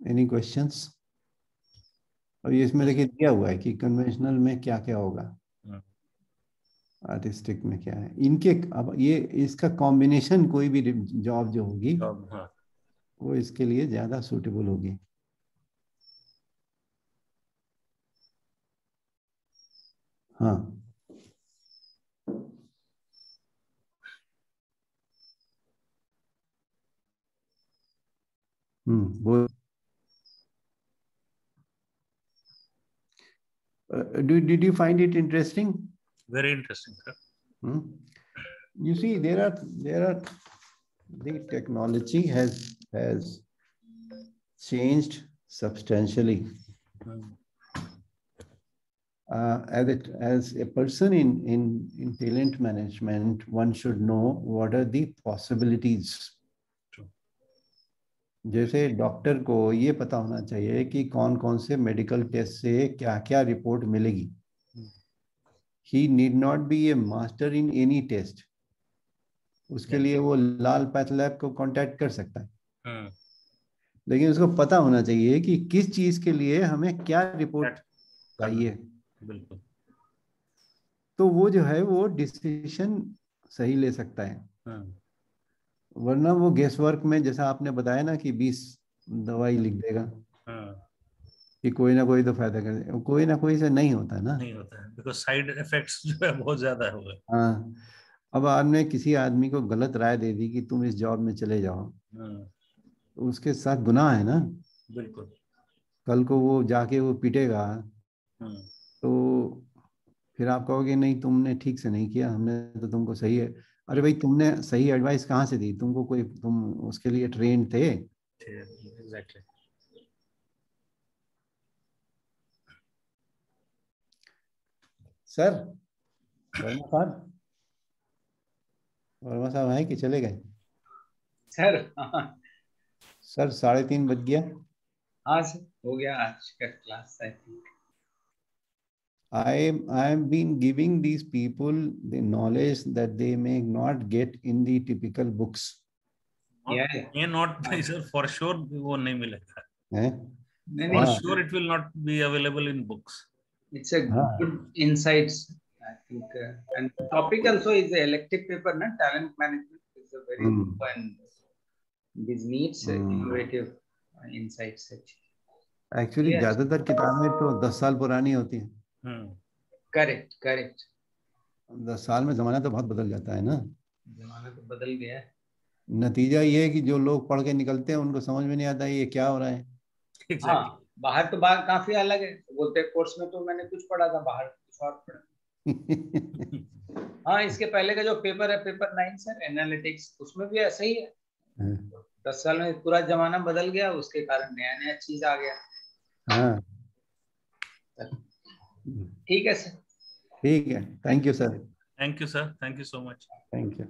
Any questions? और ये इसमें देखिए दिया हुआ है कि कन्वेंशनल में क्या क्या होगा, आर्टिस्टिक में क्या है इनके। अब ये इसका कॉम्बिनेशन कोई भी जॉब जो होगी वो इसके लिए ज्यादा सूटेबल होगी। हाँ, वो did you find it interesting? Very interesting, sir. You see, there are the technology has changed substantially. As a person in talent management, one should know what are the possibilities. जैसे डॉक्टर को ये पता होना चाहिए कि कौन कौन से मेडिकल टेस्ट से क्या क्या रिपोर्ट मिलेगी। He need not be a master in any test. उसके लिए वो लाल पैथ लैब को कांटेक्ट कर सकता है, लेकिन उसको पता होना चाहिए कि किस चीज के लिए हमें क्या रिपोर्ट चाहिए। बिल्कुल। तो वो जो है वो डिसीजन सही ले सकता है। वरना वो गेस वर्क में, जैसा आपने बताया ना कि 20 दवाई लिख देगा कि कोई ना कोई तो फायदा कर, कोई ना कोई से नहीं होता ना, नहीं होता है, बिकॉज़ साइड इफेक्ट्स जो है बहुत ज्यादा हो गए। हाँ, अब आपने किसी आदमी को गलत राय दे दी कि तुम इस जॉब में चले जाओ, तो उसके साथ गुनाह है ना। बिल्कुल। कल को वो जाके वो पिटेगा तो फिर आप कहोगे नहीं तुमने ठीक से नहीं किया, हमने तो तुमको सही है। अरे भाई, तुमने सही एडवाइस कहाँ से दी? तुमको कोई, तुम उसके लिए ट्रेन थे? एग्जैक्टली। सर, वर्मा साहब हैं कि चले गए? सर सर 3:30 बज गया। हाँ सर, हो गया आज का class. I think I have been giving these people the knowledge that they may not get in the typical books. Yeah, not sir, for sure वो नहीं मिलेगा। नहीं, for sure it will not be available in books. It's a good insights, I think, and the topic also is the elective paper, na? Talent management is a very good one. This needs innovative insights. Actually, ज्यादातर किताबें तो 10 साल पुरानी होती हैं। Correct correct. 10 साल में जमाना तो बहुत बदल जाता है ना। जमाना तो बदल गया है। नतीजा ये है कि जो लोग पढ़ के निकलते हैं उनको समझ में नहीं आता ये क्या हो रहा है। exactly. हाँ, बाहर तो बाहर काफी अलग है। बोलते हैं कोर्स में तो मैंने कुछ पढ़ा था, बाहर कुछ और पढ़ा। हाँ, इसके पहले का जो पेपर है, पेपर 9 सर, एनालिटिक्स, उसमें भी ऐसा ही है। 10 साल में पूरा जमाना बदल गया, उसके कारण नया नया चीज आ गया। हाँ, ठीक है सर। ठीक है, thank you sir. Thank you, sir. Thank you so much. Thank you.